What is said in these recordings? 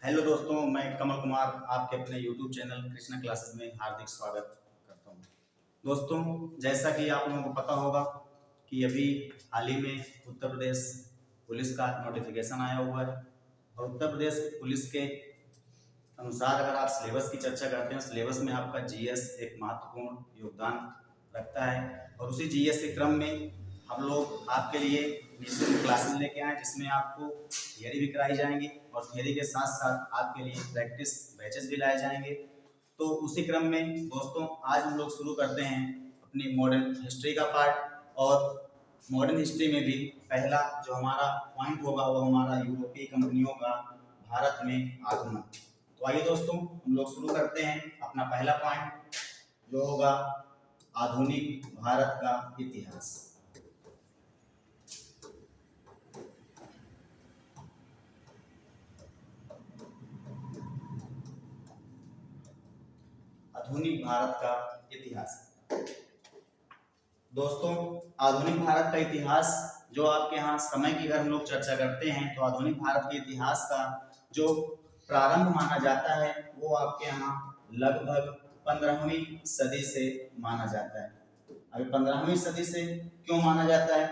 Hello दोस्तों, मैं कमल कुमार आपके अपने YouTube चैनल कृष्णा क्लासेस में हार्दिक स्वागत करता हूं। दोस्तों, जैसा कि आप लोगों को पता होगा कि अभी हाल ही में उत्तर प्रदेश पुलिस का नोटिफिकेशन आया हुआ है और उत्तर प्रदेश पुलिस के अनुसार अगर आप सिलेबस की चर्चा करते हैं, सिलेबस में आपका जीएस एक महत्वपूर्ण योगदान रखता है और उसी जीएस के क्रम में हम लोग आपके लिए निःशुल्क क्लासेस लेके आए जिसमें आपको थियरी भी कराई जाएंगी और थियरी के साथ साथ आपके लिए प्रैक्टिस बैचेस भी लाए जाएंगे। तो उसी क्रम में दोस्तों आज हम लोग शुरू करते हैं अपनी मॉडर्न हिस्ट्री का पार्ट। और मॉडर्न हिस्ट्री में भी पहला जो हमारा पॉइंट होगा वो हमारा यूरोपीय कंपनियों का भारत में आगमन। तो आइए दोस्तों हम लोग शुरू करते हैं अपना पहला पॉइंट जो होगा आधुनिक भारत का इतिहास। आधुनिक भारत का इतिहास। दोस्तों, आधुनिक भारत का इतिहास जो आपके यहाँ समय की अगर हम लोग चर्चा करते हैं तो आधुनिक भारत के इतिहास का जो प्रारंभ माना जाता है वो आपके यहाँ लगभग 15वीं सदी से माना जाता है। अभी 15वीं सदी से क्यों माना जाता है?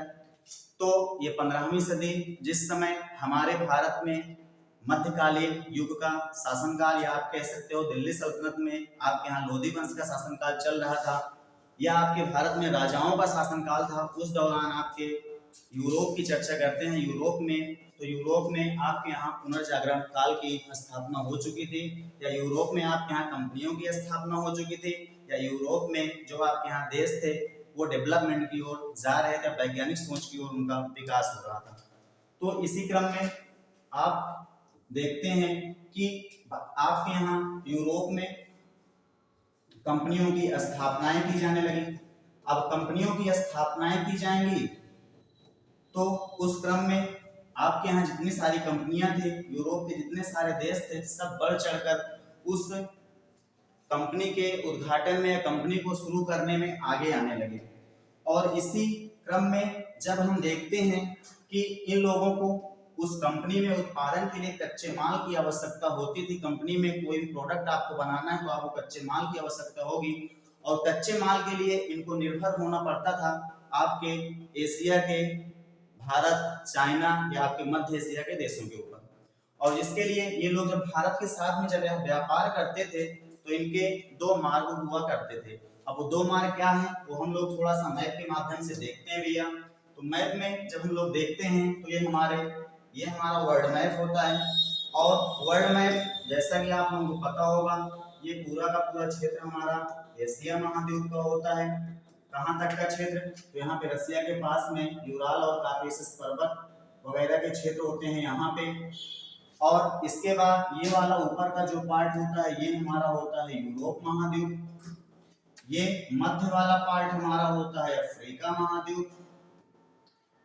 तो ये 15वीं सदी जिस समय हमारे भारत में मध्यकालीन युग का शासनकाल या आप कह सकते हो दिल्ली सल्तनत में आपके यहाँ लोधी वंश का शासनकाल चल रहा था या आपके भारत में राजाओं का शासनकाल था। उस दौरान आपके यूरोप की चर्चा करते हैं यूरोप में, तो यूरोप में आपके यहाँ पुनर्जागरण काल की स्थापना हो चुकी थी या यूरोप में आपके यहाँ कंपनियों की स्थापना हो चुकी थी या यूरोप में जो आपके यहाँ देश थे वो डेवलपमेंट की ओर जा रहे थे, वैज्ञानिक सोच की ओर उनका विकास हो रहा था। तो इसी क्रम में आप देखते हैं कि आपके यहाँ यूरोप में कंपनियों की स्थापनाएं की जाने लगी। अब कंपनियों की स्थापनाएं की जाएंगी तो उस क्रम में आपके यहाँ जितनी सारी कंपनियां थी, यूरोप के जितने सारे देश थे, सब बढ़ चढ़कर उस कंपनी के उद्घाटन में या कंपनी को शुरू करने में आगे आने लगे। और इसी क्रम में जब हम देखते हैं कि इन लोगों को उस कंपनी में उत्पादन के लिए कच्चे माल की आवश्यकता होती थी। कंपनी में कोई भी प्रोडक्ट आपको बनाना है तो आपको कच्चे माल की आवश्यकता होगी और कच्चे माल के लिए इनको निर्भर होना पड़ता था आपके एशिया के, भारत, चाइना या आपके मध्य एशिया के देशों के ऊपर। और इसके लिए ये लोग जब भारत के साथ में जब व्यापार करते थे तो इनके दो मार्ग हुआ करते थे। अब वो दो मार्ग क्या है वो हम लोग थोड़ा सा मैप के माध्यम से देखते हैं भैया। तो मैप में जब हम लोग देखते हैं तो ये हमारा वर्ल्ड मैप होता है और वर्ल्ड मैप जैसा कि आप लोगों को पता होगा ये पूरा का पूरा क्षेत्र हमारा एशिया महाद्वीप का होता है। कहाँ तक का क्षेत्र? तो यहाँ पे रसिया के पास में यूराल और काकेशस पर्वत वगैरह के क्षेत्र होते हैं यहाँ पे। और इसके बाद ये वाला ऊपर का जो पार्ट होता है ये हमारा होता है यूरोप महाद्वीप। ये मध्य वाला पार्ट हमारा होता है अफ्रीका महाद्वीप।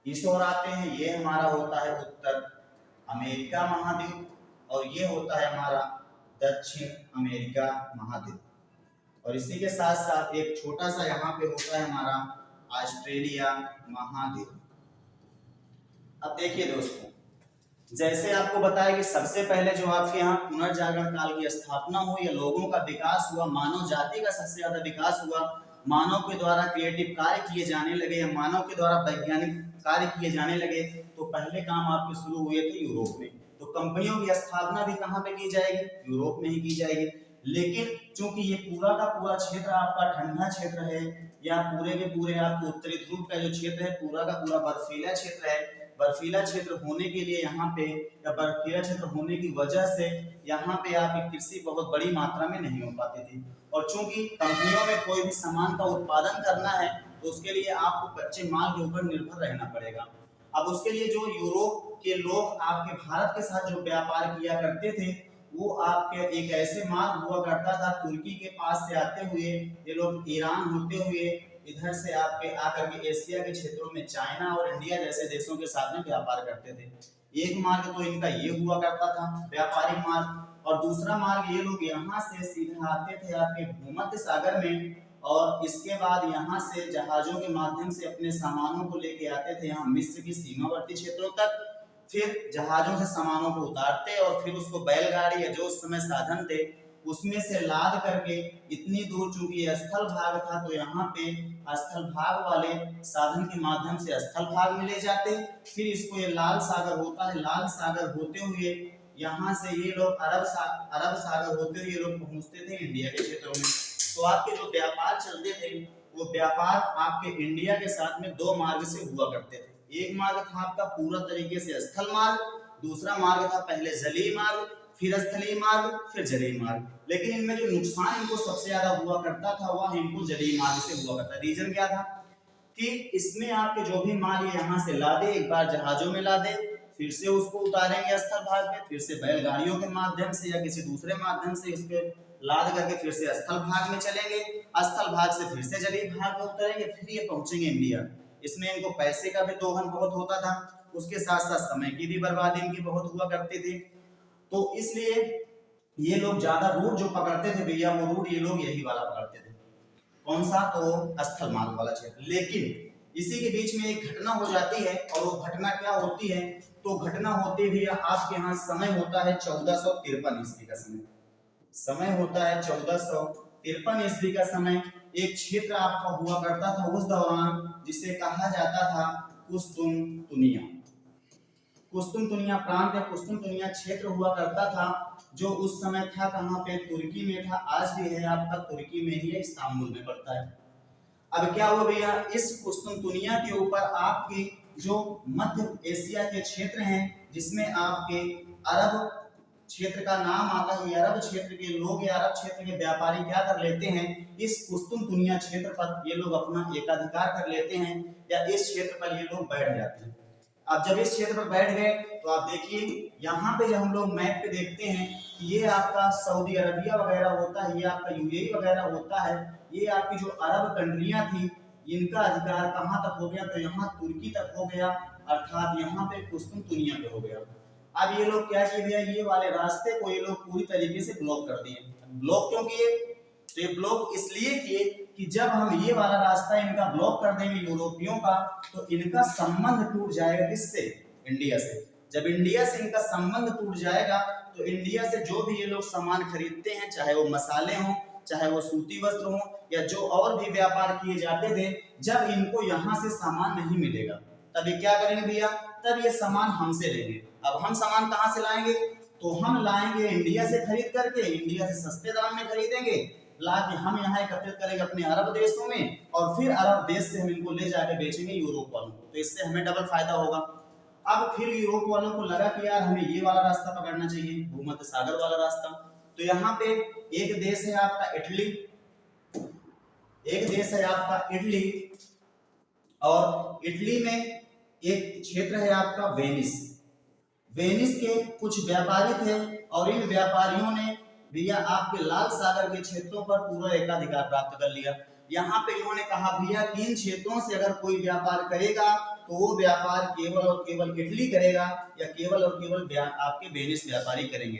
इस ओर आते हैं ये हमारा होता है उत्तर अमेरिका महाद्वीप और ये होता है हमारा दक्षिण अमेरिका महाद्वीप। और इसी के साथ साथ एक छोटा सा यहाँ पे होता है हमारा ऑस्ट्रेलिया महाद्वीप। अब देखिए दोस्तों, जैसे आपको बताया कि सबसे पहले जो आपके यहाँ पुनर्जागरण काल की स्थापना हुई या लोगों का विकास हुआ, मानव जाति का सबसे ज्यादा विकास हुआ, मानव के द्वारा क्रिएटिव कार्य किए जाने लगे या मानव के द्वारा वैज्ञानिक कार्य किए जाने लगे, तो पहले काम आपके शुरू हुए थे यूरोप में। तो कंपनियों की स्थापना भी कहाँ पे की जाएगी? यूरोप में ही की जाएगी। लेकिन चूंकि ये पूरा का पूरा क्षेत्र आपका ठंडा क्षेत्र है या पूरे के पूरे आपके उत्तरी ध्रुव का जो क्षेत्र है पूरा का पूरा बर्फीला क्षेत्र है, बर्फीला क्षेत्र होने के लिए यहाँ पे या बर्फीला क्षेत्र होने की वजह से यहाँ पे आपकी कृषि बहुत बड़ी मात्रा में नहीं हो पाती थी। और चूंकि कंपनियों में कोई भी सामान का उत्पादन करना है तो उसके लिए आपको कच्चे माल के ऊपर निर्भर रहना पड़ेगा। अब उसके लिए जो यूरोप के लोग आपके भारत के साथ जो व्यापार किया करते थे वो आपके एक ऐसे मार्ग हुआ करता था तुर्की के पास से आते हुए ये लोग ईरान होते हुए इधर से आपके आकर के एशिया के क्षेत्रों में चाइना और इंडिया जैसे देशों के साथ में व्यापार करते थे। एक मार्ग तो इनका ये हुआ करता था व्यापारिक मार्ग और दूसरा मार्ग ये लोग यहाँ से सीधा आते थे आपके भूमध्य सागर में और इसके बाद यहाँ से जहाजों के माध्यम से अपने सामानों को लेके आते थे यहाँ मिस्र की सीमावर्ती क्षेत्रों तक। फिर जहाजों से सामानों को उतारते और फिर उसको बैलगाड़ी या जो उस समय साधन थे उसमें से लाद करके इतनी दूर, चूंकि ये स्थल भाग था तो यहाँ पे स्थल भाग वाले साधन के माध्यम से स्थल भाग में ले जाते, फिर इसको ये लाल सागर होता है, लाल सागर होते हुए यहाँ से ये लोग अरब सागर होते हुए ये लोग पहुंचते थे इंडिया के क्षेत्रों में। तो आपके जो व्यापार चलते थे वो व्यापार आपके इंडिया के साथ में दो मार्ग से हुआ करते थे। एक मार्ग था आपका पूरा तरीके से स्थल मार्ग, दूसरा मार्ग था पहले जलीय मार्ग, फिर स्थलीय मार्ग, फिर जलीय मार्ग। लेकिन इनमें जो नुकसान इनको सबसे ज्यादा हुआ करता था वह इनको जलीय मार्ग से हुआ करता। रीजन क्या था कि इसमें आपके जो भी माल यहाँ से लादे, एक बार जहाजों में लादे, फिर से उसको उतारेंगे स्थल भाग में, फिर से बैलगाड़ियों के माध्यम से या किसी दूसरे माध्यम से उसके लाद करके फिर से स्थल भाग में चलेंगे, स्थल भाग से फिर से जलीय भाग में उतरेंगे, फिर ये पहुंचेंगे इंडिया। इसमें इनको पैसे का भी दोहन बहुत होता था, उसके साथ साथ समय की भी बर्बादी इनकी बहुत हुआ करती थी। तो इसलिए ये लोग ज्यादा रूट जो पकड़ते थे भैया, वो रूट ये लोग यही वाला पकड़ते थे। कौन सा? तो स्थल मार्ग वाला क्षेत्र। लेकिन इसी के बीच में एक घटना हो जाती है, और वो घटना क्या होती है? तो घटना होती है आपके यहाँ समय होता है 1453 ईस्वी का समय होता है 1453 ईस्वी का समय। एक क्षेत्र आपका हुआ करता था उस दौरान जिसे कहा जाता था कुस्तुनतुनिया। कुस्तुनतुनिया प्रांत या कुस्तुनतुनिया क्षेत्र हुआ करता था, जो उस समय था कहाँ पे? तुर्की में था, आज भी है आपका तुर्की में ही है, इस्तांबुल में पड़ता है। अब क्या हुआ भैया, इस कुस्तुनतुनिया के ऊपर आपके जो मध्य एशिया के क्षेत्र हैं जिसमें आपके अरब क्षेत्र का नाम आता है, अरब क्षेत्र के लोग या अरब क्षेत्र के व्यापारी क्या कर लेते हैं, इस कुस्तुनतुनिया क्षेत्र पर ये लोग अपना एकाधिकार कर लेते हैं या इस क्षेत्र पर ये लोग बैठ जाते हैं। अब जब इस क्षेत्र पर बैठ गए तो आप देखिए यहाँ पे जब हम लोग मैप पे देखते हैं ये आपका सऊदी अरबिया वगैरह होता है, ये आपका यूएई वगैरह होता है, ये आपकी जो अरब कंट्रियां थी इनका अधिकार कहाँ तक हो गया? तो यहाँ तुर्की तक हो गया, अर्थात यहाँ पे कुस्तुनतुनिया पे हो गया। अब ये लोग क्या किए भैया, ये वाले रास्ते को ये लोग पूरी तरीके से ब्लॉक कर दिए। ब्लॉक क्यों किए? तो ये ब्लॉक इसलिए किए कि जब हम ये वाला रास्ता इनका ब्लॉक कर देंगे यूरोपियों का, तो इनका संबंध टूट जाएगा किससे? इंडिया से। जब इंडिया से इनका संबंध टूट जाएगा तो इंडिया से जो भी ये लोग सामान खरीदते हैं, चाहे वो मसाले हों, चाहे वो सूती वस्त्र हो या जो और भी व्यापार किए जाते थे, जब इनको यहाँ से सामान नहीं मिलेगा तब ये क्या करेंगे भैया? तब ये सामान हमसे लेंगे। अब हम सामान कहाँ से लाएंगे? तो हम लाएंगे इंडिया से खरीद करके, इंडिया से सस्ते दाम में खरीदेंगे, ला के हम यहाँ एकत्रित करेंगे अपने अरब देशों में, और फिर अरब देश से हम इनको ले जाकर बेचेंगे यूरोप वालों को। तो इससे हमें डबल फायदा होगा। अब फिर यूरोप वालों को लगा कि यार हमें ये वाला रास्ता पकड़ना चाहिए, भूमध्य सागर वाला रास्ता। तो यहाँ पे एक देश है आपका इटली, एक देश है आपका इटली, और इटली में एक क्षेत्र है आपका वेनिस। वेनिस के कुछ व्यापारी थे और इन व्यापारियों ने भैया आपके लाल सागर के क्षेत्रों पर पूरा एकाधिकार प्राप्त कर लिया। यहाँ पे इन्होंने कहा भैया कि इन क्षेत्रों से अगर कोई व्यापार करेगा तो वो व्यापार केवल और केवल इटली करेगा या केवल और केवल आपके वेनिस व्यापारी करेंगे।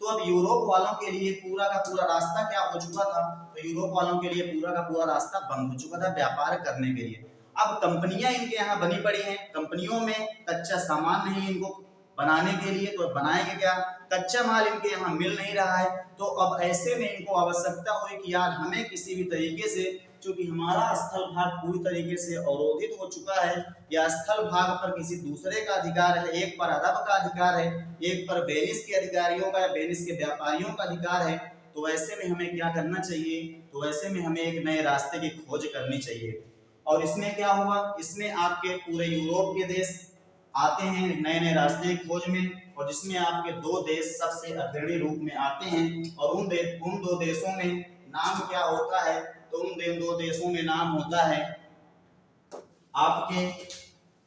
तो अब यूरोप वालों के लिए पूरा का पूरा रास्ता क्या हो चुका था? तो यूरोप वालों के लिए पूरा का पूरा रास्ता बंद हो चुका था व्यापार करने के लिए। अब कंपनियां इनके यहाँ बनी पड़ी हैं, कंपनियों में कच्चा सामान नहीं इनको बनाने के लिए, तो बनाएंगे क्या? कच्चा माल इनके यहाँ मिल नहीं रहा है। तो अब ऐसे में इनको आवश्यकता हुई कि यार हमें किसी भी तरीके से, क्योंकि हमारा स्थल भाग पूरी तरीके से अवरोधित हो चुका है, या स्थल भाग पर किसी दूसरे का अधिकार है, एक पर अरब का अधिकार है, एक पर वेनिस के अधिकारियों का या वेनिस के व्यापारियों का अधिकार है, तो ऐसे में हमें क्या करना चाहिए? तो ऐसे में हमें एक नए रास्ते की खोज करनी चाहिए। और इसमें क्या हुआ? इसमें आपके पूरे यूरोप के देश आते हैं नए नए रास्ते की खोज में, और जिसमें आपके दो देश सबसे अग्रणी रूप में आते हैं, और उन दो देशों में नाम क्या होता है? तो उन दो देशों में नाम होता है आपके,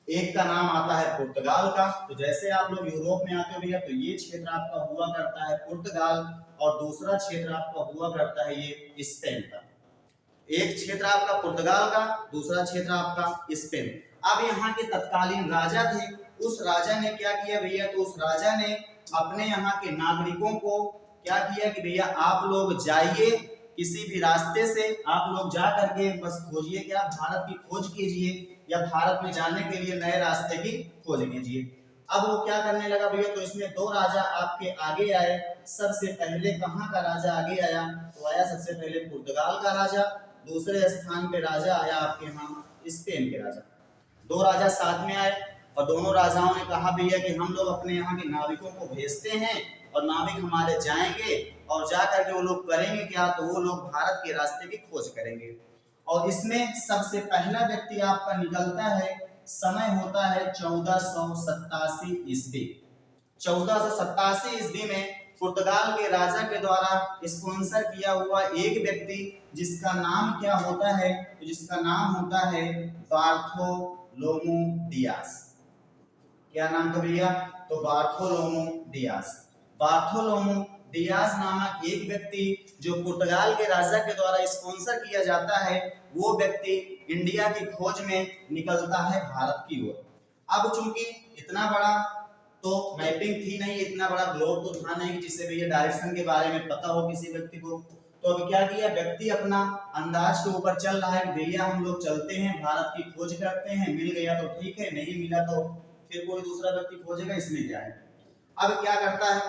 एक का नाम आता है पुर्तगाल का। तो जैसे आप लोग यूरोप में आते हो भैया तो ये क्षेत्र आपका हुआ करता है पुर्तगाल, और दूसरा क्षेत्र आपका हुआ करता है ये स्पेन का। एक क्षेत्र आपका पुर्तगाल का, दूसरा क्षेत्र आपका स्पेन। अब यहाँ के तत्कालीन राजा थे, उस राजा ने क्या किया भैया? तो उस राजा ने अपने यहाँ के नागरिकों को क्या किया कि भैया आप लोग जाइए किसी भी रास्ते से, आप लोग जा करके बस खोजिए, क्या भारत की खोज कीजिए या भारत में जाने के लिए नए रास्ते की खोज कीजिए। अब वो क्या करने लगा भैया, तो इसमें दो राजा आपके आगे आए। सबसे पहले कहाँ का राजा आगे आया, तो आया सबसे पहले पुर्तगाल का राजा, दूसरे स्थान पे राजा आया आपके यहाँ स्पेन के राजा। दो राजा साथ में आए और दोनों राजाओं ने कहा भैया कि हम लोग अपने यहाँ के नाविकों को भेजते हैं और नाविक हमारे जाएंगे और जा करके वो लोग करेंगे क्या, तो वो लोग भारत के रास्ते की खोज करेंगे। और इसमें सबसे पहला व्यक्ति आपका निकलता है, समय होता है 1487 ईस्वी। 1487 ईस्वी में पुर्तगाल के राजा के द्वारा स्पॉन्सर किया हुआ एक व्यक्ति जिसका नाम क्या होता है, तो जिसका नाम होता है बार्थोलोमू डियास। क्या नाम था भैया, तो बार्थोलोमू डियास। बार्थोलोमू डियास नामक एक व्यक्ति जो पुर्तगाल के राजा के द्वारा स्पॉन्सर किया जाता है, वो व्यक्ति इंडिया की खोज में निकलता है भारत की ओर। अब चूंकि इतना बड़ा तो मैपिंग थी नहीं, इतना बड़ा ग्लोब तो था नहीं जिससे भैया डायरेक्शन के बारे में पता हो किसी व्यक्ति को, तो अब क्या किया, व्यक्ति अपना अंदाज के ऊपर चल रहा है, भैया हम लोग चलते हैं भारत की खोज करते हैं, मिल गया तो ठीक है, नहीं मिला तो फिर कोई दूसरा व्यक्ति खोजेगा, इसमें क्या है। अब क्या करता है,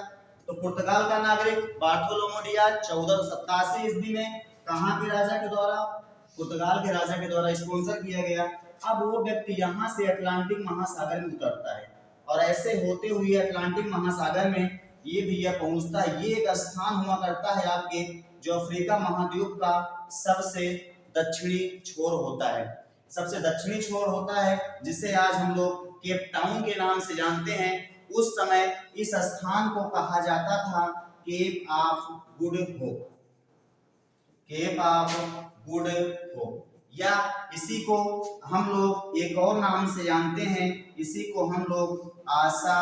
तो पुर्तगाल का नागरिक बार्थोलोमू डियास 1487 ईस्वी में कहाँ के राजा के द्वारा, पुर्तगाल के राजा के द्वारा स्पॉन्सर किया गया। अब वो व्यक्ति यहाँ से अटलांटिक महासागर में उतरता है और ऐसे होते हुए अटलांटिक महासागर में ये भैया पहुंचता है। ये एक स्थान हुआ करता है आपके जो अफ्रीका महाद्वीप का सबसे दक्षिणी छोर होता है, सबसे दक्षिणी छोर होता है, जिसे आज हम लोग केप टाउन के नाम से जानते हैं। उस समय इस स्थान को कहा जाता था Cape of Good Hope, Cape of Good Hope, या इसी को हम लोग एक और नाम से जानते हैं, इसी को हम लोग आशा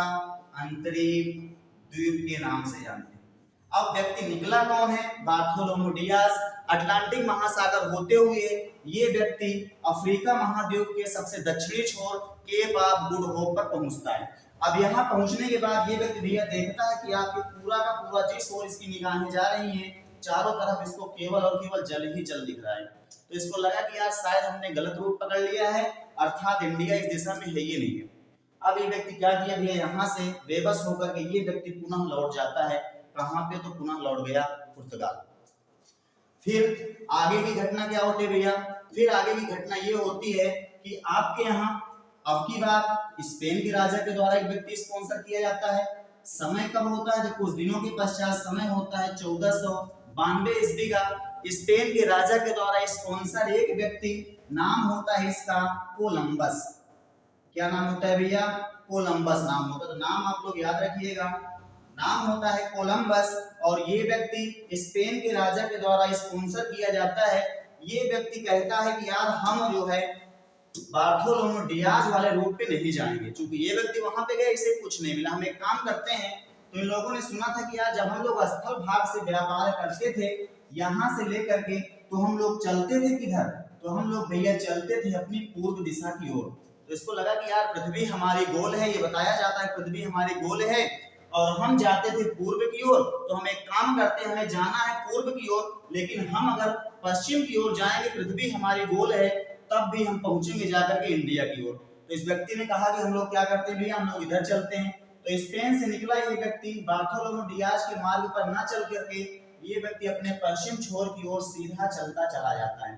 अंतरिक्ष द्वीप के नाम से जानते हैं। अब व्यक्ति निकला कौन है, बार्थोलोमू डियास। अटलांटिक महासागर होते हुए ये व्यक्ति अफ्रीका महाद्वीप के सबसे दक्षिणी छोर केप ऑफ गुड होप पर पहुंचता है। अब यहाँ पहुंचने के बाद ये व्यक्ति भैया देखता है कि आपके पूरा का पूरा जिस ओर इसकी निगाहें जा रही हैं, चारों तरफ इसको केवल और केवल जल ही जल दिख रहा है। तो इसको लगा कि यार शायद हमने गलत रूट पकड़ लिया है, अर्थात इंडिया इस दिशा में है ही नहीं है। अब ये व्यक्ति क्या किया भैया, यहाँ से बेबस होकर के ये व्यक्ति पुनः लौट जाता है। कहाँ पे, तो पुनः लौट गया पुर्तगाल। फिर आगे की घटना क्या होती है भैया, फिर आगे की घटना ये होती है कि आपके यहाँ अब की बार स्पेन के राजा के द्वारा एक व्यक्ति स्पॉन्सर किया जाता है। समय कब होता है, तो कुछ दिनों के पश्चात समय होता है 1492 ईस्वी का। स्पेन के राजा के द्वारा स्पॉन्सर एक व्यक्ति, नाम होता है इसका कोलंबस। क्या नाम होता है भैया, कोलंबस नाम होता है। तो नाम आप लोग याद रखिएगा, नाम होता है कोलंबस। और ये व्यक्ति स्पेन के राजा के द्वारा स्पॉन्सर किया जाता है। ये व्यक्ति कहता है कि यार हम जो है बार्थोलोमू डियास वाले रूट पे नहीं जाएंगे, क्योंकि ये व्यक्ति वहां पे गया, इसे कुछ नहीं मिला। हम एक काम करते हैं, तो इन लोगों ने सुना था कि यार जब हम लोग स्थल भाग से व्यापार करते थे यहाँ से लेकर के, तो हम लोग चलते थे किधर, तो हम लोग भैया चलते थे अपनी पूर्व दिशा की ओर। तो इसको लगा कि यार पृथ्वी हमारी गोल है, ये बताया जाता है पृथ्वी हमारी गोल है और हम जाते थे पूर्व की ओर। तो हम एक काम करते हैं, हमें जाना है पूर्व की ओर, लेकिन हम अगर पश्चिम की ओर जाएंगे, पृथ्वी हमारी गोल है, तब भी हम पहुंचेंगे जाकर के इंडिया की ओर। तो इस व्यक्ति ने कहा कि हम लोग क्या करते हैं भैया, हम लोग इधर चलते हैं। तो स्पेन से निकला ये व्यक्ति बार्थोलोमू डियास के मार्ग पर ना चल करके ये व्यक्ति अपने पश्चिम छोर की ओर सीधा चलता चला जाता है।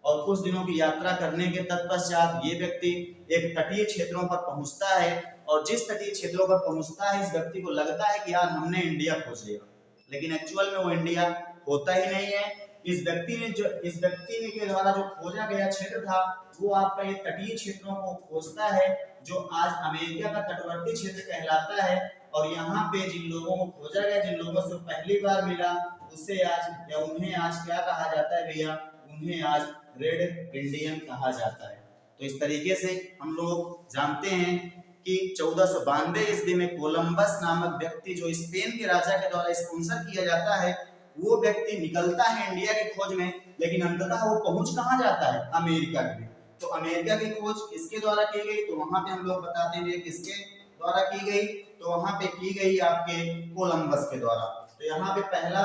और कुछ दिनों की यात्रा करने के तत्पश्चात ये व्यक्ति एक तटीय क्षेत्रों पर पहुंचता है। और जिस तटीय क्षेत्रों पर पहुंचता है, इस व्यक्ति को लगता है कि यार हमने इंडिया खोज लिया, लेकिन एक्चुअल में वो इंडिया होता ही नहीं है। इस व्यक्ति ने के द्वारा जो खोजा गया क्षेत्र था, वो आपका ये तटीय क्षेत्रों को खोजता है, जो आज अमेरिका का तटवर्ती क्षेत्र कहलाता है। और यहाँ पे जिन लोगों को खोजा गया, जिन लोगों से पहली बार मिला, उसे आज या उन्हें आज क्या कहा जाता है भैया, उन्हें आज रेड इंडियन कहा जाता है। तो इस तरीके से हम लोग जानते हैं कि 1492 ईस्वी में कोलंबस नामक व्यक्ति जो स्पेन के राजा के द्वारा स्पॉन्सर किया जाता है, वो व्यक्ति निकलता है इंडिया की खोज में, लेकिन अंततः वो पहुंच कहाँ जाता है, अमेरिका में। तो अमेरिका की खोज किसके द्वारा की गई, तो वहां पे हम लोग बताते हैं किसके द्वारा की गई, तो वहां पे की गई आपके कोलंबस के द्वारा। तो यहाँ पे पहला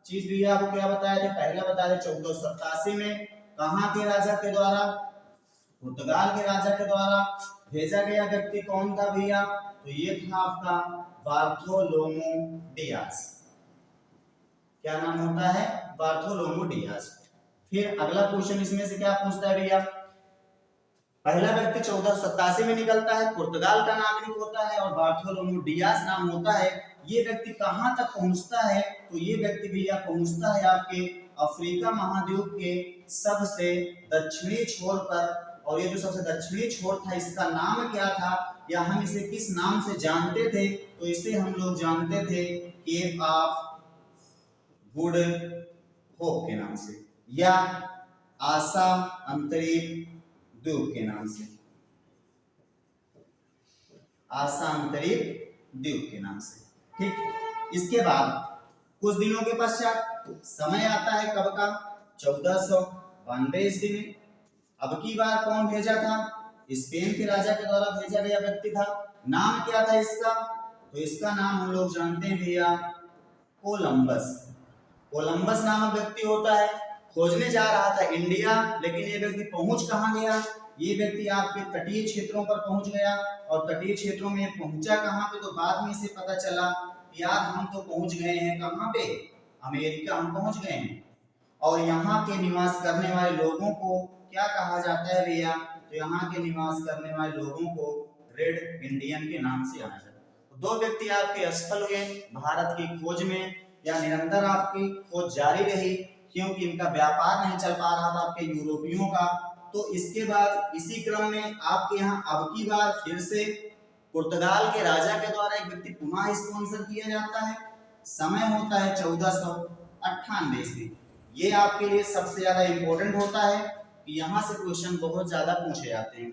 चीज भी आपको क्या बताया था, पहला बताया 1487 में कहाँ के राजा के द्वारा, पुर्तगाल के राजा के द्वारा। भेजा गया व्यक्ति कौन था भैया? तो ये था आपका बार्थोलोमू डियाज। क्या नाम होता है? बार्थोलोमू डियाज। फिर अगला क्वेश्चन इसमें से क्या पूछता है भैया? पहला व्यक्ति 1487 में निकलता है, पुर्तगाल का नागरिक होता है और बार्थोलोमू डियाज नाम होता है। ये व्यक्ति कहां तक पहुंचता है? तो ये व्यक्ति भैया पहुंचता है आपके अफ्रीका महाद्वीप के सबसे दक्षिणी छोर पर। और ये जो सबसे दक्षिणी छोर था इसका नाम क्या था, या हम इसे किस नाम से जानते थे? तो इसे हम लोग जानते थे केप ऑफ गुड होप के नाम से, या आशा अंतरिक्ष द्वीप के नाम से, आशा अंतरिक्ष द्वीप के नाम से। ठीक, इसके बाद कुछ दिनों के पश्चात समय आता है कब का? 1492 ईस्वी में। अब की बार कौन भेजा था? स्पेन के राजा के द्वारा भेजा गया व्यक्ति था। नाम क्या था इसका? तो इसका नाम हम लोग जानते हैं भैया कोलंबस। कोलंबस नामक व्यक्ति होता है, खोजने जा रहा था इंडिया, लेकिन ये व्यक्ति पहुंच कहां गया? ये व्यक्ति आपके तटीय क्षेत्रों पर पहुंच गया। और तटीय क्षेत्रों में पहुंचा कहां पे? तो बाद में इसे पता चला यार हम तो पहुंच गए हैं कहां पे? अमेरिका हम पहुंच गए हैं। और यहाँ के निवास करने वाले लोगों को क्या कहा जाता है भैया? तो यहाँ के निवास करने वाले लोगों को रेड इंडियन के नाम से जाना जाता है। तो दो व्यक्ति आपके असफल हुए भारत की खोज में, या निरंतर आपकी खोज जारी रही क्योंकि इनका व्यापार नहीं चल पा रहा था आपके यूरोपियों का। तो इसके बाद इसी क्रम में आपके यहाँ अब की बार फिर से पुर्तगाल के राजा के द्वारा एक व्यक्ति पुनः स्पॉन्सर किया जाता है। समय होता है 1498 ईस्वी। ये आपके लिए सबसे ज्यादा इंपॉर्टेंट होता है कि यहाँ से क्वेश्चन बहुत ज्यादा पूछे जाते हैं।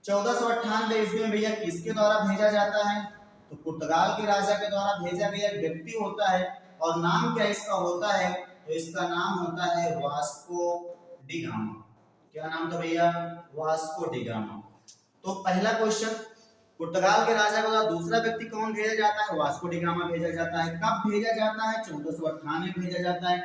1498 ईस्वी में भैया किसके द्वारा भेजा जाता है? तो पुर्तगाल के राजा के द्वारा भेजा गया व्यक्ति होता है। और नाम क्या इसका होता है? तो इसका नाम होता है वास्को डी गामा। क्या नाम था भैया? Vasco D gamma. तो पहला क्वेश्चन, पुर्तगाल के राजा के द्वारा दूसरा व्यक्ति कौन भेजा जाता है? वास्को डी गामा भेजा जाता है। कब भेजा जाता है? 1498 में भेजा जाता है।